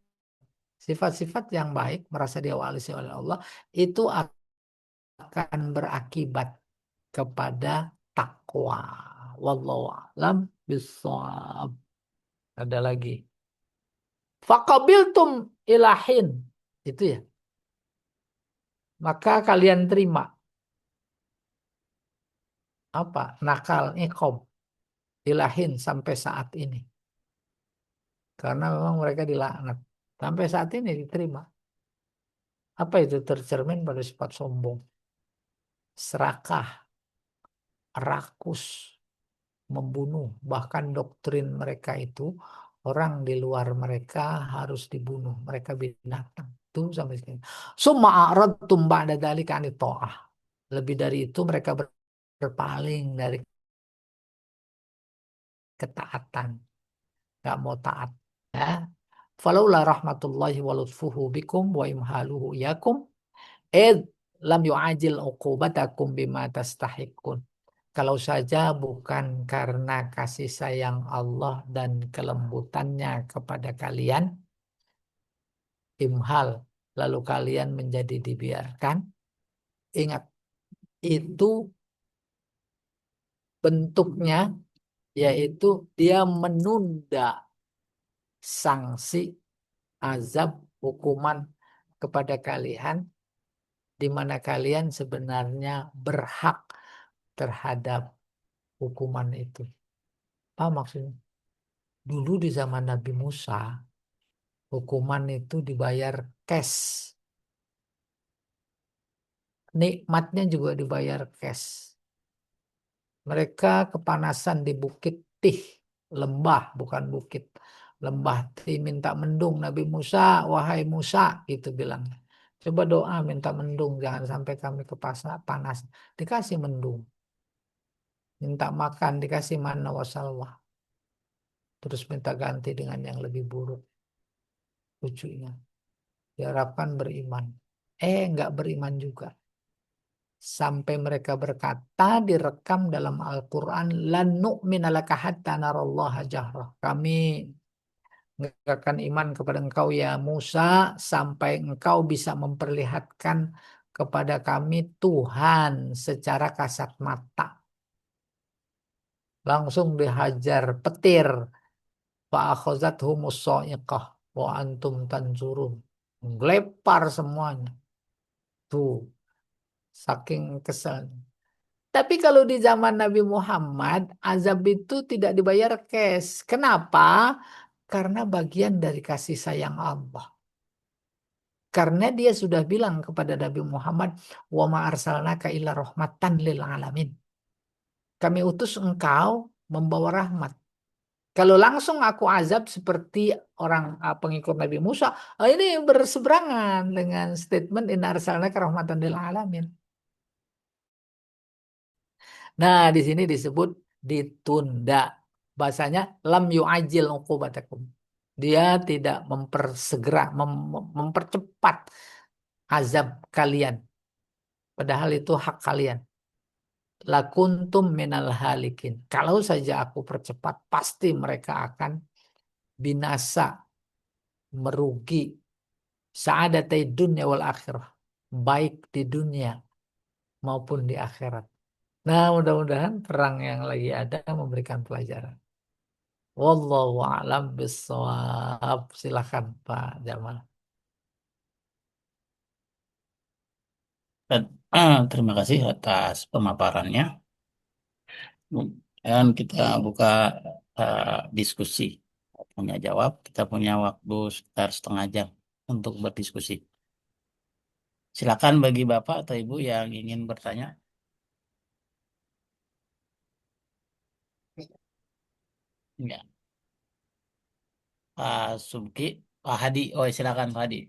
sifat-sifat yang baik merasa diawasi oleh Allah itu akan berakibat kepada takwa. Wallahu a'lam bishawab. Ada lagi. Faqabiltum ilahin. Itu ya. Maka kalian terima apa? Nakal, iqab, ilahin sampai saat ini. Karena memang mereka dilaknat. Sampai saat ini diterima. Apa itu tercermin pada sifat sombong, serakah, rakus, membunuh. Bahkan doktrin mereka itu orang di luar mereka harus dibunuh. Mereka binatang. Itu sampai sekarang. Summa a'radtum ba'da dzalika 'anit tha'ah. Lebih dari itu mereka berpaling dari ketaatan. Nggak mau taat. Ya. Falaula rahmatullahi wa lutfuhu bikum wa imhaluhu iyakum id lam yu'ajil uqubatakum bima tastahiqun. Kalau saja bukan karena kasih sayang Allah dan kelembutannya kepada kalian, imhal, lalu kalian menjadi dibiarkan. Ingat, itu bentuknya yaitu dia menunda sanksi, azab, hukuman kepada kalian di mana kalian sebenarnya berhak terhadap hukuman itu. Apa maksudnya? Dulu di zaman Nabi Musa, hukuman itu dibayar cash. Nikmatnya juga dibayar cash. Mereka kepanasan di Bukit Tih, lembah bukan bukit. Lembah Tih minta mendung Nabi Musa, wahai Musa, gitu bilangnya. Coba doa minta mendung, jangan sampai kami panas. Dikasih mendung. Minta makan, dikasih manna wasalwa. Terus minta ganti dengan yang lebih buruk. Lucunya. Diharapkan beriman. Enggak beriman juga. Sampai mereka berkata direkam dalam Al-Quran. Lan nu'mina laka hatta narallaha jahrah. Kami enggak akan iman kepada engkau ya Musa. Sampai engkau bisa memperlihatkan kepada kami Tuhan secara kasat mata. Langsung dihajar petir. Fa'akhazathumu's sha'iqah wa antum tanzurun. Gelepar semuanya. Tuh, saking kesel. Tapi kalau di zaman Nabi Muhammad, azab itu tidak dibayar cash. Kenapa? Karena bagian dari kasih sayang Allah. Karena dia sudah bilang kepada Nabi Muhammad, "Wa ma arsalnaka illa rahmatan lil alamin." Kami utus engkau membawa rahmat. Kalau langsung aku azab seperti orang pengikut Nabi Musa, ini berseberangan dengan statement inna arsalnaka rahmatan lil alamin. Nah, di sini disebut ditunda. Bahasanya lam yu'ajil uqubatakum. Dia tidak mempersegera, mempercepat azab kalian. Padahal itu hak kalian. Lakuntum minal halikin. Kalau saja aku percepat, pasti mereka akan binasa, merugi. Sa'adatai dunya wal akhirah. Baik di dunia maupun di akhirat. Nah, mudah-mudahan perang yang lagi ada memberikan pelajaran. Wallahu a'lam bishawab. Silakan Pak Jamal. Dan, terima kasih atas pemaparannya. Dan kita buka diskusi. Punya jawab, kita punya waktu sekitar setengah jam untuk berdiskusi. Silakan bagi Bapak atau Ibu yang ingin bertanya. Ya, Pak Subki, Pak Hadi. Oh, silakan Pak Hadi.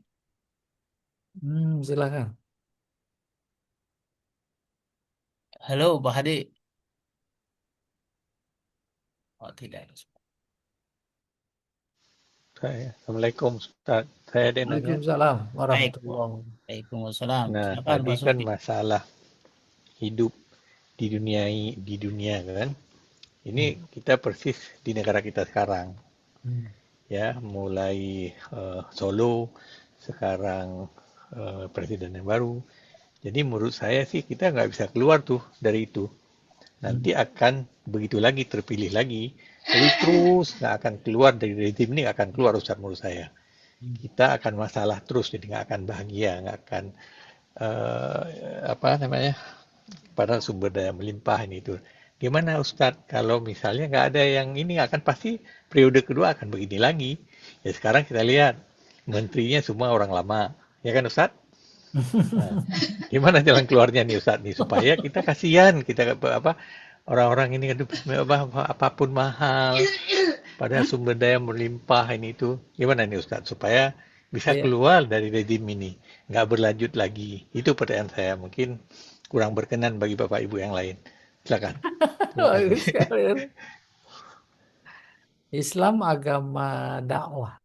Silakan. Halo, Pak Hadi. Oh, tidak. Assalamualaikum Ustaz. Saya ada nanya. Waalaikumsalam Baik, warahmatullahi. Waalaikumsalam. Nah, Silakan tadi Pak kan Subki. masalah hidup di dunia kan. Ini Hmm. kita persis di negara kita sekarang, Hmm. ya, mulai Solo, sekarang presiden yang baru. Jadi menurut saya sih kita nggak bisa keluar tuh dari itu. Nanti Hmm. akan begitu lagi terpilih lagi, jadi terus nggak akan keluar dari rezim ini, nggak akan keluar Ustaz menurut saya. Hmm. Kita akan masalah terus, jadi nggak akan bahagia, nggak akan apa namanya, pada sumber daya melimpah ini itu. Gimana Ustadz kalau misalnya nggak ada yang ini, akan pasti periode kedua akan begini lagi. Ya sekarang kita lihat menterinya semua orang lama, ya kan Ustadz? Nah, gimana jalan keluarnya nih Ustadz nih supaya kita kasihan kita apa orang-orang ini aduh, apapun mahal, pada sumber daya melimpah ini itu. Gimana nih Ustadz supaya bisa Iya. keluar dari rezim ini, nggak berlanjut lagi. Itu pertanyaan saya. Mungkin kurang berkenan bagi Bapak Ibu yang lain. Silakan. Terima kasih. Bagus sekali. Islam agama dakwah.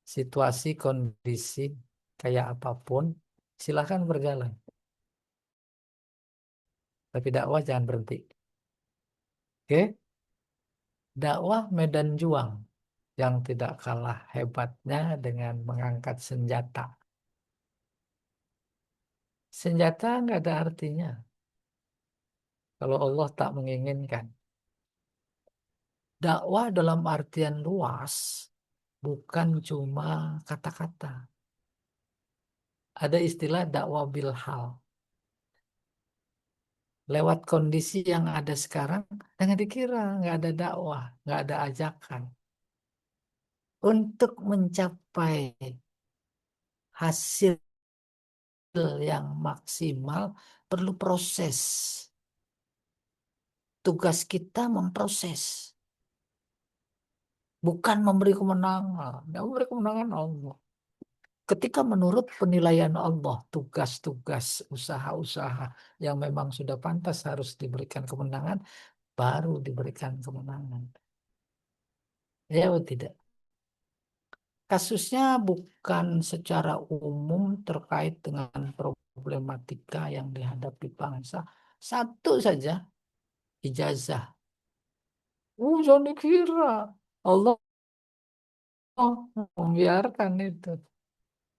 Situasi, kondisi, kayak apapun, silakan berjalan. Tapi dakwah jangan berhenti. Oke? Dakwah medan juang yang tidak kalah hebatnya dengan mengangkat senjata. Senjata nggak ada artinya kalau Allah tak menginginkan. Dakwah dalam artian luas bukan cuma kata-kata. Ada istilah dakwah bilhal. Lewat kondisi yang ada sekarang, jangan dikira nggak ada dakwah, nggak ada ajakan. Untuk mencapai hasil yang maksimal perlu proses. Tugas kita memproses, bukan memberi kemenangan. Yang memberi kemenangan Allah. Ketika menurut penilaian Allah, tugas-tugas usaha-usaha yang memang sudah pantas harus diberikan kemenangan, baru diberikan kemenangan. Ya atau tidak? Kasusnya bukan secara umum terkait dengan problematika yang dihadapi bangsa. Satu saja, ijazah. Jangan dikira Allah membiarkan itu.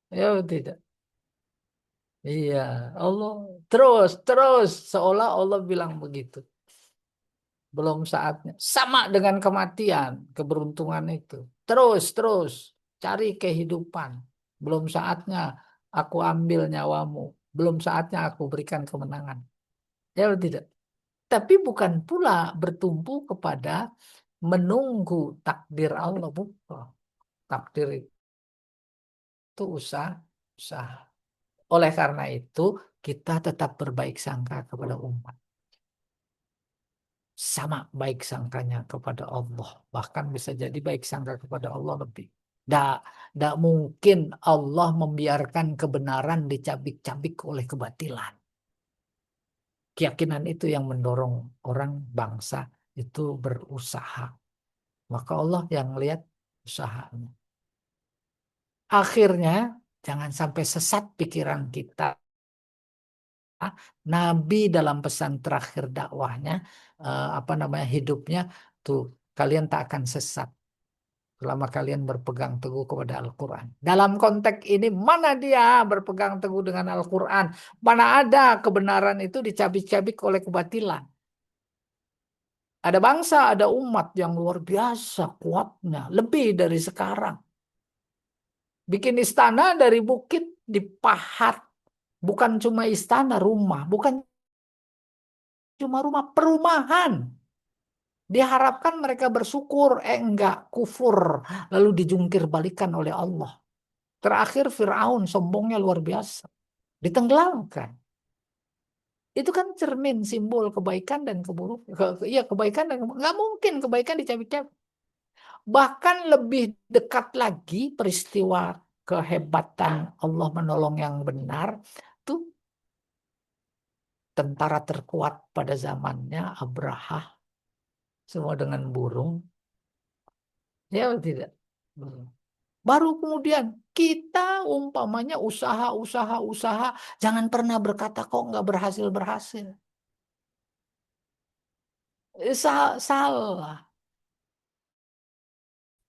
Ya atau tidak? Iya, Allah terus seolah Allah bilang begitu. Belum saatnya. Sama dengan kematian, keberuntungan itu. Terus cari kehidupan. Belum saatnya aku ambil nyawamu. Belum saatnya aku berikan kemenangan. Ya atau tidak? Tapi bukan pula bertumpu kepada menunggu takdir Allah. Bukan. Takdir itu usaha, usaha. Oleh karena itu, kita tetap berbaik sangka kepada umat. Sama baik sangkanya kepada Allah. Bahkan bisa jadi baik sangka kepada Allah lebih. Tidak mungkin Allah membiarkan kebenaran dicabik-cabik oleh kebatilan. Keyakinan itu yang mendorong orang bangsa itu berusaha. Maka Allah yang lihat usahanya. Akhirnya jangan sampai sesat pikiran kita. Nabi dalam pesan terakhir dakwahnya, apa namanya hidupnya tuh, kalian tak akan sesat selama kalian berpegang teguh kepada Al-Quran. Dalam konteks ini mana dia berpegang teguh dengan Al-Quran? Mana ada kebenaran itu dicabik-cabik oleh kebatilan? Ada bangsa, ada umat yang luar biasa kuatnya, lebih dari sekarang. Bikin istana dari bukit dipahat. Bukan cuma istana, rumah. Bukan cuma rumah, perumahan. Diharapkan mereka bersyukur, enggak, kufur. Lalu dijungkir balikan oleh Allah. Terakhir Fir'aun, sombongnya luar biasa. Ditenggelamkan. Itu kan cermin simbol kebaikan dan keburukan. Iya, kebaikan dan keburukan. Nggak mungkin kebaikan dicabik-cabik. Bahkan lebih dekat lagi peristiwa kehebatan Allah menolong yang benar. Tuh tentara terkuat pada zamannya Abraha. Semua dengan burung. Ya tidak? Baru kemudian kita umpamanya usaha. Jangan pernah berkata kok nggak berhasil. Salah.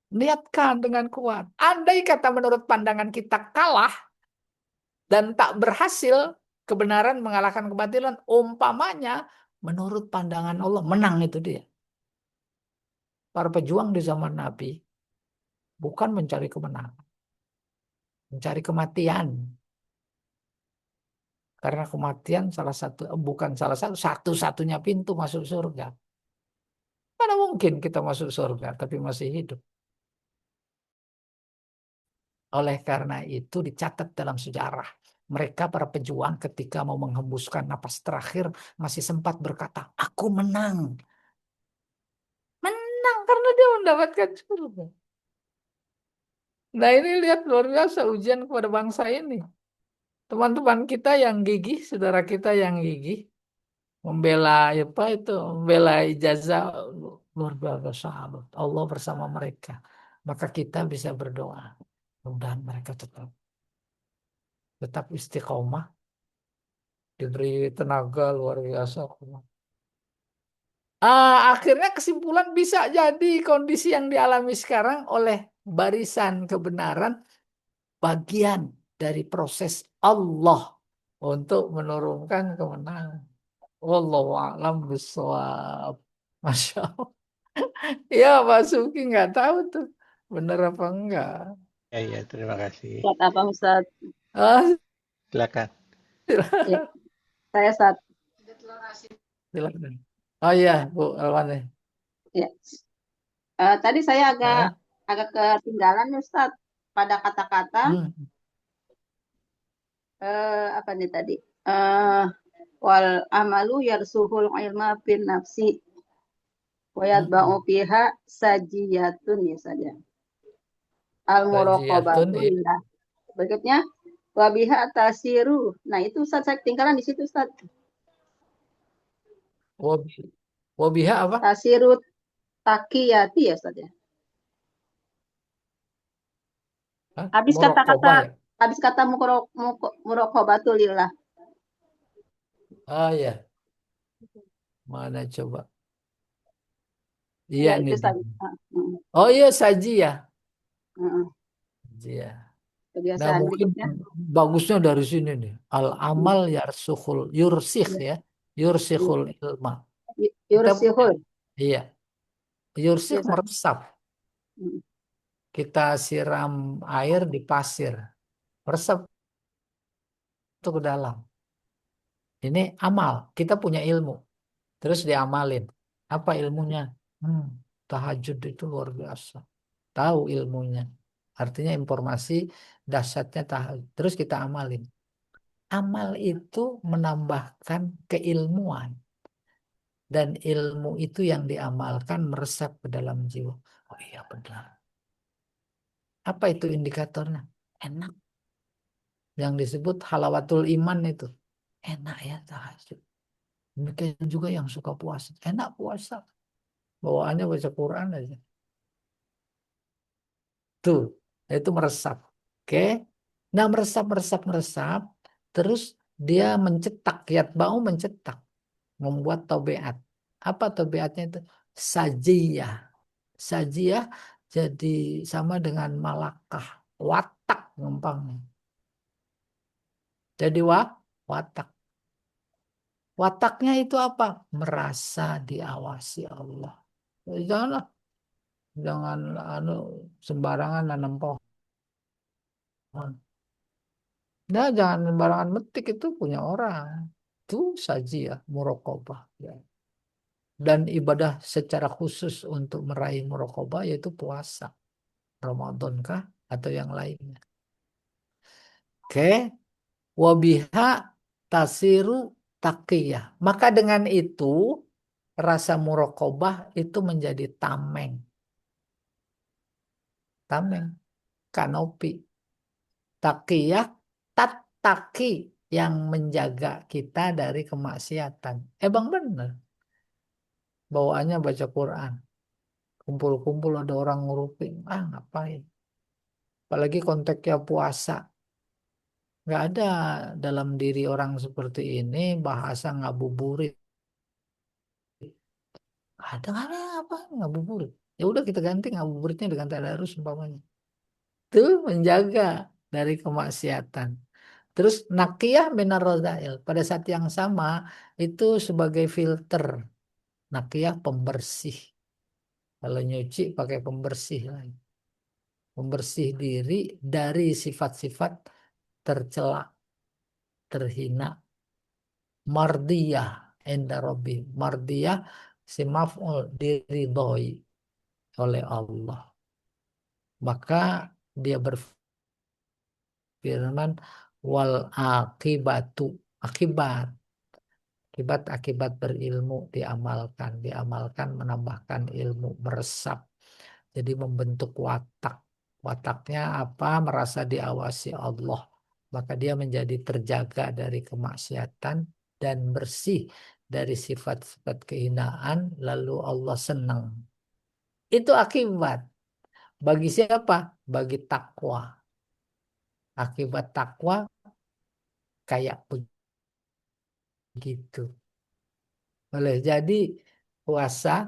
Niatkan dengan kuat. Andai kata menurut pandangan kita kalah dan tak berhasil, kebenaran mengalahkan kebatilan, umpamanya menurut pandangan Allah menang itu dia. Para pejuang di zaman Nabi bukan mencari kemenangan, mencari kematian. Karena kematian bukan salah satu-satunya pintu masuk surga. Mana mungkin kita masuk surga tapi masih hidup. Oleh karena itu dicatat dalam sejarah. Mereka para pejuang ketika mau menghembuskan napas terakhir masih sempat berkata, aku menang. Menang karena dia mendapatkan surga. Nah ini lihat luar biasa ujian kepada bangsa ini. Teman-teman kita yang gigih, saudara kita yang gigih, membela apa itu, membela ijazah luar biasa sahabat. Allah bersama mereka. Maka kita bisa berdoa. Mudah-mudahan mereka tetap istiqomah, diberi tenaga luar biasa. Akhirnya kesimpulan bisa jadi kondisi yang dialami sekarang oleh barisan kebenaran bagian dari proses Allah untuk menurunkan kemenangan. Wallahu a'lam bishawab. Masya Allah. Ya, Pak Suki nggak tahu tuh bener apa enggak. Ya, ya, terima kasih. Buat apa Ustaz? Ah, Silakan. Ya, saya saat silakan. Oh iya, Bu Alwane. ya. Tadi saya Ah, agak ketinggalan nih, Ustaz pada kata-kata hmm, apa nih tadi? Eh, wal amalu yarsuhul ilma bin nafsi wa yatba'u hmm. fiha sajiyatun ya saja. Al Sajiyatun muraqabatu lillah. Berikutnya wa biha tasiru. Nah, itu Ustaz saya ketinggalan di situ Ustaz. wabiha apa? Tasiru takiyati ya Ustaz ya. Hah? Habis kata-kata Muraqabah ya? habis kata muraqabatu lillah. Ah ya, mana coba? Iya Ya, ini itu dia. Ustaz. Oh iya, saji ya. Heeh. Iya. Nah, Kebiasaan mungkin berikutnya. bagusnya dari sini nih. Al amal yursih Ya, ya. Yursihul ilma. Kita punya. yursihul. Iya. Yursih Ya, Ustaz. meresap. Kita siram air di pasir. Meresap. masuk ke dalam. Ini amal. Kita punya ilmu. Terus diamalin. Apa ilmunya? Tahajud itu luar biasa. Tahu ilmunya. Artinya informasi dahsyatnya tahajud. Terus kita amalin. Amal itu menambahkan keilmuan. Dan ilmu itu yang diamalkan meresap ke dalam jiwa. Oh iya benar. Apa itu indikatornya? Enak. Yang disebut halawatul iman itu. Enak ya tahajud. Demikian juga yang suka puasa. Enak puasa. Bawaannya baca Quran aja. Tuh, itu meresap. Oke. Nah, meresap. Terus dia mencetak, yatba'u mencetak. Membuat tobeat. Apa tobeatnya itu? Sajiyah. Sajiyah jadi sama dengan malakah. Watak gampangnya. Jadi watak. Wataknya itu apa? Merasa diawasi Allah. Janganlah. Jangan sembarangan nanam pohon. Nah, jangan sembarangan metik, itu punya orang. Itu saja ya, muraqabah. Ya. Dan ibadah secara khusus untuk meraih muraqabah yaitu puasa. Ramadan kah atau yang lainnya. Oke. Wabiha tasiru taqiyah. Maka dengan itu rasa muraqabah itu menjadi tameng. Tameng. Kanopi. Taqiyah, tattaqi, yang menjaga kita dari kemaksiatan. Bang bener. Bawaannya baca Quran. Kumpul-kumpul ada orang ngurupin. Ngapain? Apalagi konteksnya puasa. Nggak ada dalam diri orang seperti ini bahasa ngabuburit. Nggak ada apa ngabuburit. Ya udah kita ganti ngabuburitnya dengan tadarus umpamanya. Itu menjaga dari kemaksiatan. Terus nakiyah minar radzail. Pada saat yang sama itu sebagai filter. Nakiyah pembersih. Kalau nyuci pakai pembersih lagi. Pembersih diri dari sifat-sifat tercela, terhina. Mardiyah inda rabbi. Mardiyah si maf'ul diridhoi oleh Allah. Maka dia berfirman wal akibatu, akibat akibat berilmu diamalkan menambahkan ilmu, meresap, jadi membentuk wataknya apa, merasa diawasi Allah, maka dia menjadi terjaga dari kemaksiatan dan bersih dari sifat-sifat kehinaan, lalu Allah senang. Itu akibat bagi siapa? Bagi takwa. Akibat takwa kayak begitu. Boleh jadi puasa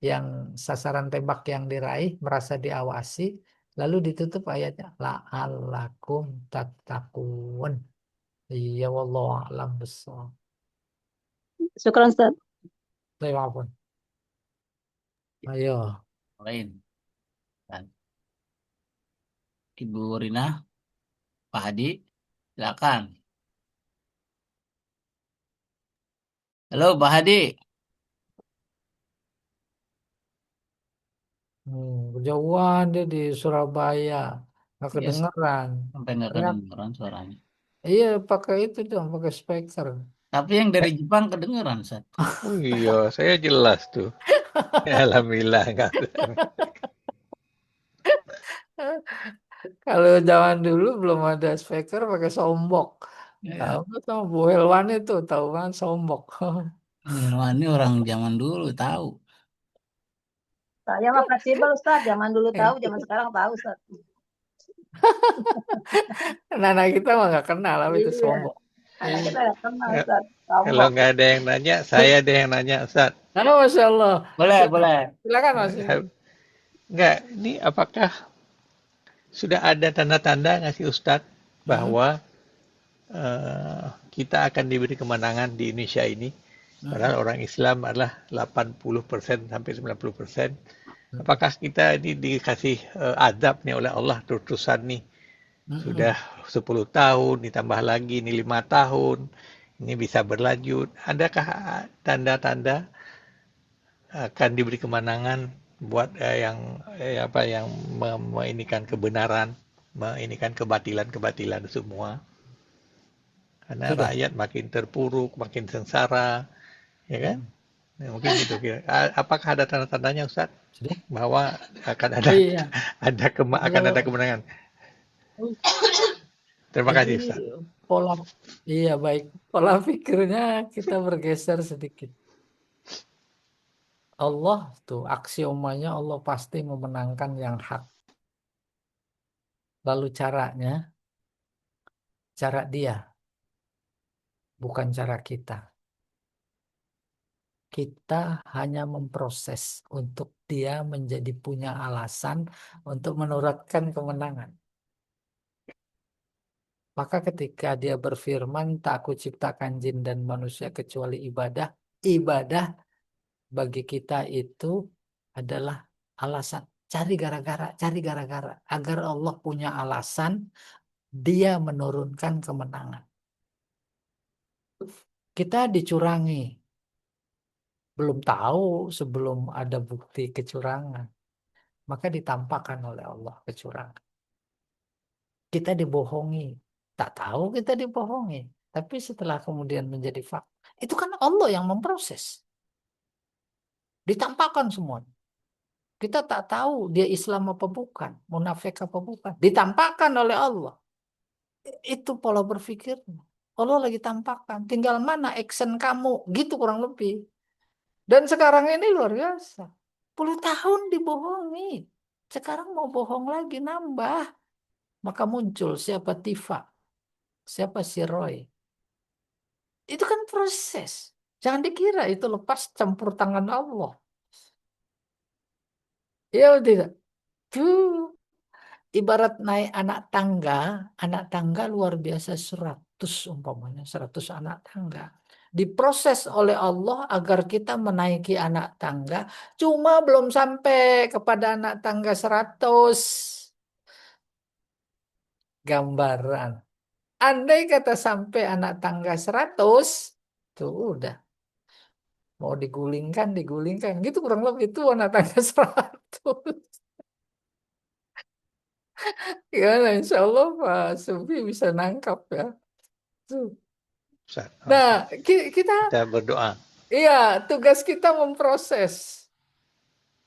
yang sasaran tembak yang diraih, merasa diawasi, lalu ditutup ayatnya la'allakum tattaqun. Iya wallahu a'lam bishawab. Syukran Ustaz. Terima kasih. Ayo. Lain. Dan Ibu Rina, Pak Hadi, silakan. Halo, Pak Hadi. Kejauhan dia di Surabaya, nggak Ya, kedengeran. sampai nggak Ternyata kedengeran suaranya. iya pakai itu dong, pakai speaker. Tapi yang dari Jepang kedengeran, Sat. Oh iya, saya jelas tuh. Alhamdulillah nggak ada. Kalau zaman dulu belum ada speaker, pakai soundbox. Ya, Tahu nggak sama Bu Helwan itu, tahu kan soundbox. wah, ini orang zaman dulu tahu. Saya mah fleksibel Ustaz. Zaman dulu tahu, zaman sekarang tahu Ustaz. Anak kita mah nggak kenal apa itu Iya. sombong. Anak kita nggak kenal Ustaz. Kalau nggak ada yang nanya, saya deh yang nanya, Ustaz. Masya Allah. Boleh. Silakan Mas. Enggak, ini apakah sudah ada tanda-tanda nggak sih Ustadz bahwa kita akan diberi kemenangan di Indonesia ini? Padahal orang Islam adalah 80% sampai 90%. Apakah kita ini dikasih azab nih oleh Allah, terusan nih Sudah 10 tahun, ditambah lagi ini 5 tahun, ini bisa berlanjut. Adakah tanda-tanda akan diberi kemenangan buat yang menginikan kebenaran, menginikan kebatilan-kebatilan semua? Karena Sudah. rakyat makin terpuruk, makin sengsara, ya kan? Ya, mungkin gitu kira. Apakah ada tanda-tandanya Ustaz Sudah. bahwa akan ada Iya. akan ada Kalau kemenangan? Terima ini kasih Ustaz. pola, iya baik, pola pikirnya kita bergeser sedikit. Allah tuh aksiomanya Allah pasti memenangkan yang hak. Lalu cara dia, bukan cara kita. Kita hanya memproses untuk dia menjadi punya alasan untuk menorehkan kemenangan. Maka ketika dia berfirman, tak aku ciptakan jin dan manusia kecuali ibadah. Ibadah bagi kita itu adalah alasan. Cari gara-gara. Agar Allah punya alasan, dia menurunkan kemenangan. Kita dicurangi. Belum tahu sebelum ada bukti kecurangan. Maka ditampakkan oleh Allah kecurangan. Kita dibohongi. Tak tahu kita dibohongi. Tapi setelah kemudian menjadi fakta. Itu kan Allah yang memproses. Ditampakkan semua. Kita tak tahu dia Islam apa bukan. Munafik apa bukan. Ditampakkan oleh Allah. Itu pola berpikirnya. Allah lagi tampakkan. Tinggal mana action kamu. Gitu kurang lebih. Dan sekarang ini luar biasa. 10 tahun dibohongi. Sekarang mau bohong lagi nambah. Maka muncul siapa Tifa. Siapa si Roy. Itu kan proses. Jangan dikira itu lepas campur tangan Allah. Ya tidak. Tuh, ibarat naik anak tangga luar biasa 100 umpamanya, 100 anak tangga. Diproses oleh Allah agar kita menaiki anak tangga, cuma belum sampai kepada anak tangga 100. Gambaran. Andai kata sampai anak tangga 100, tuh udah. Mau digulingkan. Gitu kurang lebih itu anak tangga 100. Ya, insya Allah Pak Sufi bisa nangkap ya. Tuh. Ustaz. Nah, kita, Kita berdoa. iya, tugas kita memproses.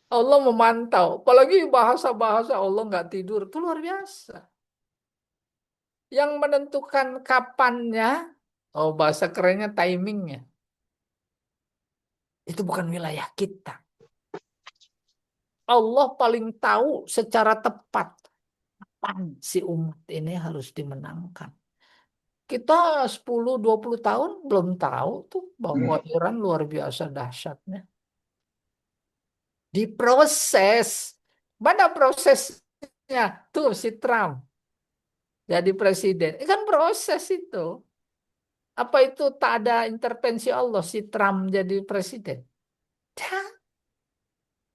Allah memantau. Apalagi bahasa-bahasa Allah nggak tidur. Itu luar biasa. Yang menentukan kapannya, oh bahasa kerennya timingnya. Itu bukan wilayah kita. Allah paling tahu secara tepat kapan si umat ini harus dimenangkan. Kita 10-20 tahun belum tahu tuh bahwa Iran luar biasa dahsyatnya. Diproses. Mana prosesnya? Tuh si Trump jadi presiden. Ini kan proses itu. Apa itu tak ada intervensi Allah si Trump jadi presiden? Tidak,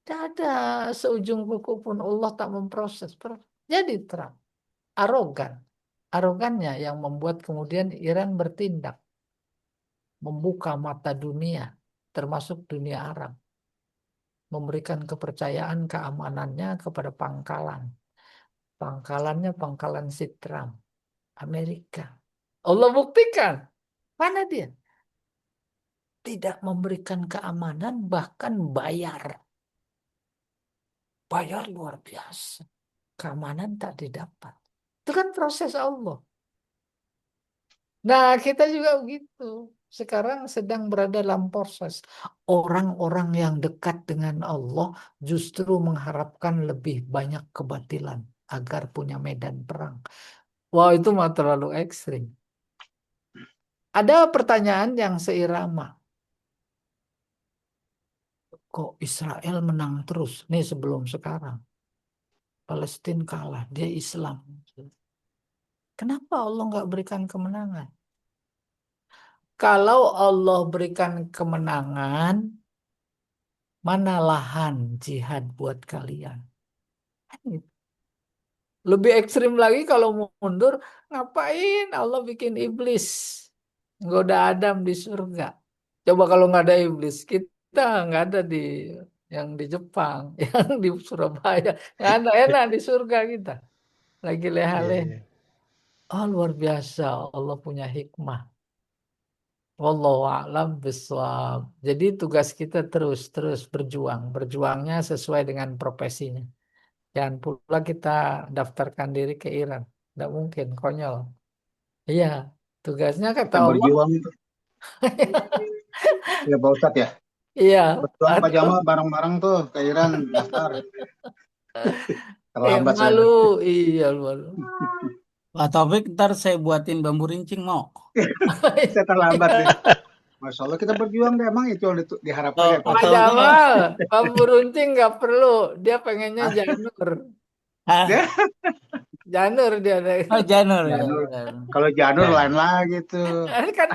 tidak ada seujung kuku pun Allah tak memproses. Jadi Trump arogan. Arogannya yang membuat kemudian Iran bertindak. Membuka mata dunia, termasuk dunia Arab. Memberikan kepercayaan keamanannya kepada pangkalan. Pangkalannya pangkalan si Trump. Amerika. Allah buktikan. Mana dia? Tidak memberikan keamanan, bahkan bayar. Bayar luar biasa. Keamanan tak didapat. Itu kan proses Allah. Nah, kita juga begitu. Sekarang sedang berada dalam proses. Orang-orang yang dekat dengan Allah justru mengharapkan lebih banyak kebatilan agar punya medan perang. Wah, itu mah terlalu ekstrim. Ada pertanyaan yang seirama. Kok Israel menang terus? Nih sebelum sekarang. Palestina kalah, dia Islam. Kenapa Allah nggak berikan kemenangan? Kalau Allah berikan kemenangan, mana lahan jihad buat kalian? Kan gitu. Lebih ekstrim lagi kalau mundur, ngapain Allah bikin iblis nggoda Adam di surga? Coba kalau nggak ada iblis, kita nggak ada yang di Jepang, yang di Surabaya, nggak ada enak di surga kita. Lagi Iya, leha-leha. iya. Oh luar biasa, Allah punya hikmah. Wallahu a'lam bishawab. Jadi tugas kita terus berjuang. Berjuangnya sesuai dengan profesinya. Jangan pula kita daftarkan diri ke Iran. Tidak mungkin, konyol. Iya, tugasnya kata Kita Allah. berjuang itu ya Pak Ustadz ya. Iya, Berjuang Pak atau Jamal bareng-bareng tuh ke Iran daftar. Terlambat saya. malu. Iya, malu. Pak Taufik, ntar saya buatin bambu rincing mau. Saya terlambat nih. Masya Allah kita berjuang deh. Emang itu yang diharapkan ya Pak Pak Atau Ustadz. enggak? Jamal, bambu runcing nggak perlu. Dia pengennya janur. Hah? Janur dia. Oh, janur ya. Janur. Janur. Kalau janur Nah, lain lagi tuh. Ini kan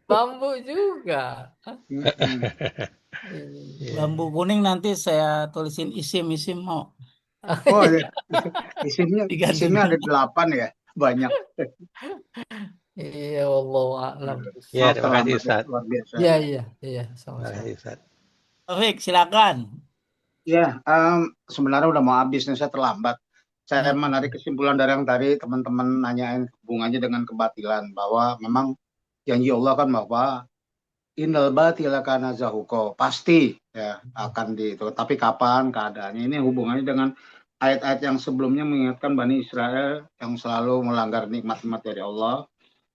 bambu juga. Mm-mm. iya. Bambu kuning nanti saya tulisin isim mau. Oh ya. Isimnya Diganti. ada 8 ya. Banyak. Iya, wallahu a'lam. Ya, Maaf terima kasih terlambat ya. Ustaz. Luar biasa. Iya, Terima sama-sama. kasih Ustaz. Taufik, silakan. Ya, sebenarnya udah mau habis nih, saya terlambat. Saya menarik kesimpulan dari yang tadi teman-teman nanyain hubungannya dengan kebatilan, bahwa memang janji Allah kan bahwa innal batila kana zahuqa, pasti ya akan itu. Tapi kapan keadaannya, ini hubungannya dengan ayat-ayat yang sebelumnya mengingatkan Bani Israel yang selalu melanggar nikmat-nikmat dari Allah.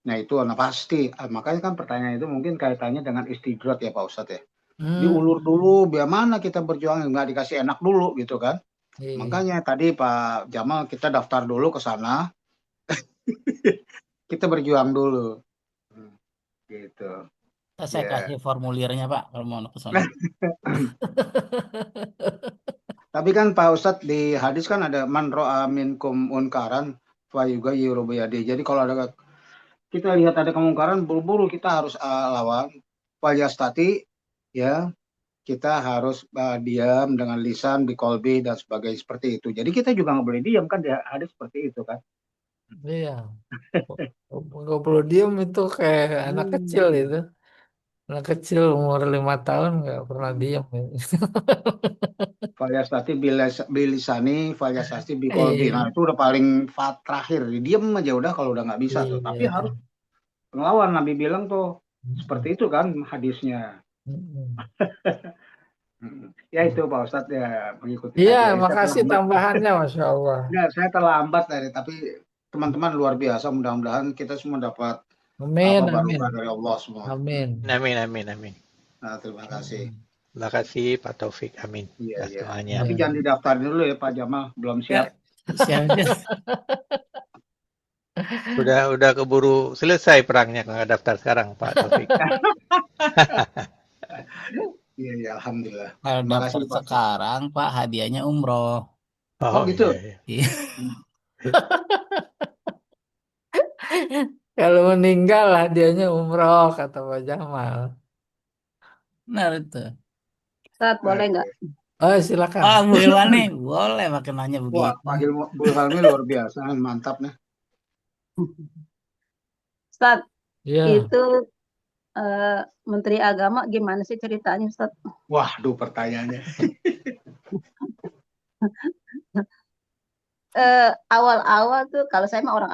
Nah itu pasti. Makanya kan pertanyaan itu mungkin kaitannya dengan istidrat ya Pak Ustadz ya. Diulur dulu, biar mana kita berjuang, nggak dikasih enak dulu gitu kan. Iya. Makanya tadi Pak Jamal kita daftar dulu ke sana, kita berjuang dulu. Gitu. Saya Ya. kasih formulirnya Pak kalau mau ke sana. Tapi kan Pak Ustadz di hadis kan ada man ro'a minkum munkaran fa yughayyiru biyadihi. Jadi kalau ada kita lihat ada kemungkaran, buru-buru kita harus lawan. Falyastati ya, kita harus diam dengan lisan, biqalbi dan sebagainya seperti itu. Jadi kita juga nggak boleh diam kan, di hadis seperti itu kan. Iya. Nggak perlu diem itu kayak anak kecil itu. Anak kecil umur 5 tahun nggak pernah diem. Falyastati bilisani, falyastati biqalbi. Iya. Nah itu udah paling terakhir. Diam aja udah kalau udah nggak bisa tuh. Tapi Iya. harus melawan. Nabi bilang tuh seperti itu kan hadisnya. Ya itu Pak Ustadz ya, mengikuti Iya, aja. makasih tambahannya, Masya Allah. Enggak, saya terlambat tadi, tapi teman-teman luar biasa. Mudah-mudahan kita semua dapat Amin, amin. barokah dari Allah semua. Amin. Amin, amin, amin. Nah, terima kasih. Terima kasih Pak Taufik. Amin. Iya, Atas iya. doanya. Tapi jangan didaftarin dulu ya Pak Jamal, belum siap. Siap. Udah keburu selesai perangnya kalau nggak daftar sekarang Pak Taufik. Iya, iya, alhamdulillah. Kalau Terima daftar kasih Pak. sekarang Pak hadiahnya umroh. Oh, gitu. Iya, iya. Iya. Kalau meninggal hadiahnya umroh, kata Pak Jamal. Benar itu. Ustaz, boleh nggak? Oh, silakan. Oh, Bu Hilwani, boleh makin nanya Wah, begitu. Pak Bu Helmi luar biasa, mantap nih. Ustaz, Iya. itu Menteri Agama gimana sih ceritanya Ustaz? Waduh, pertanyaannya. Awal-awal tuh kalau saya mah orang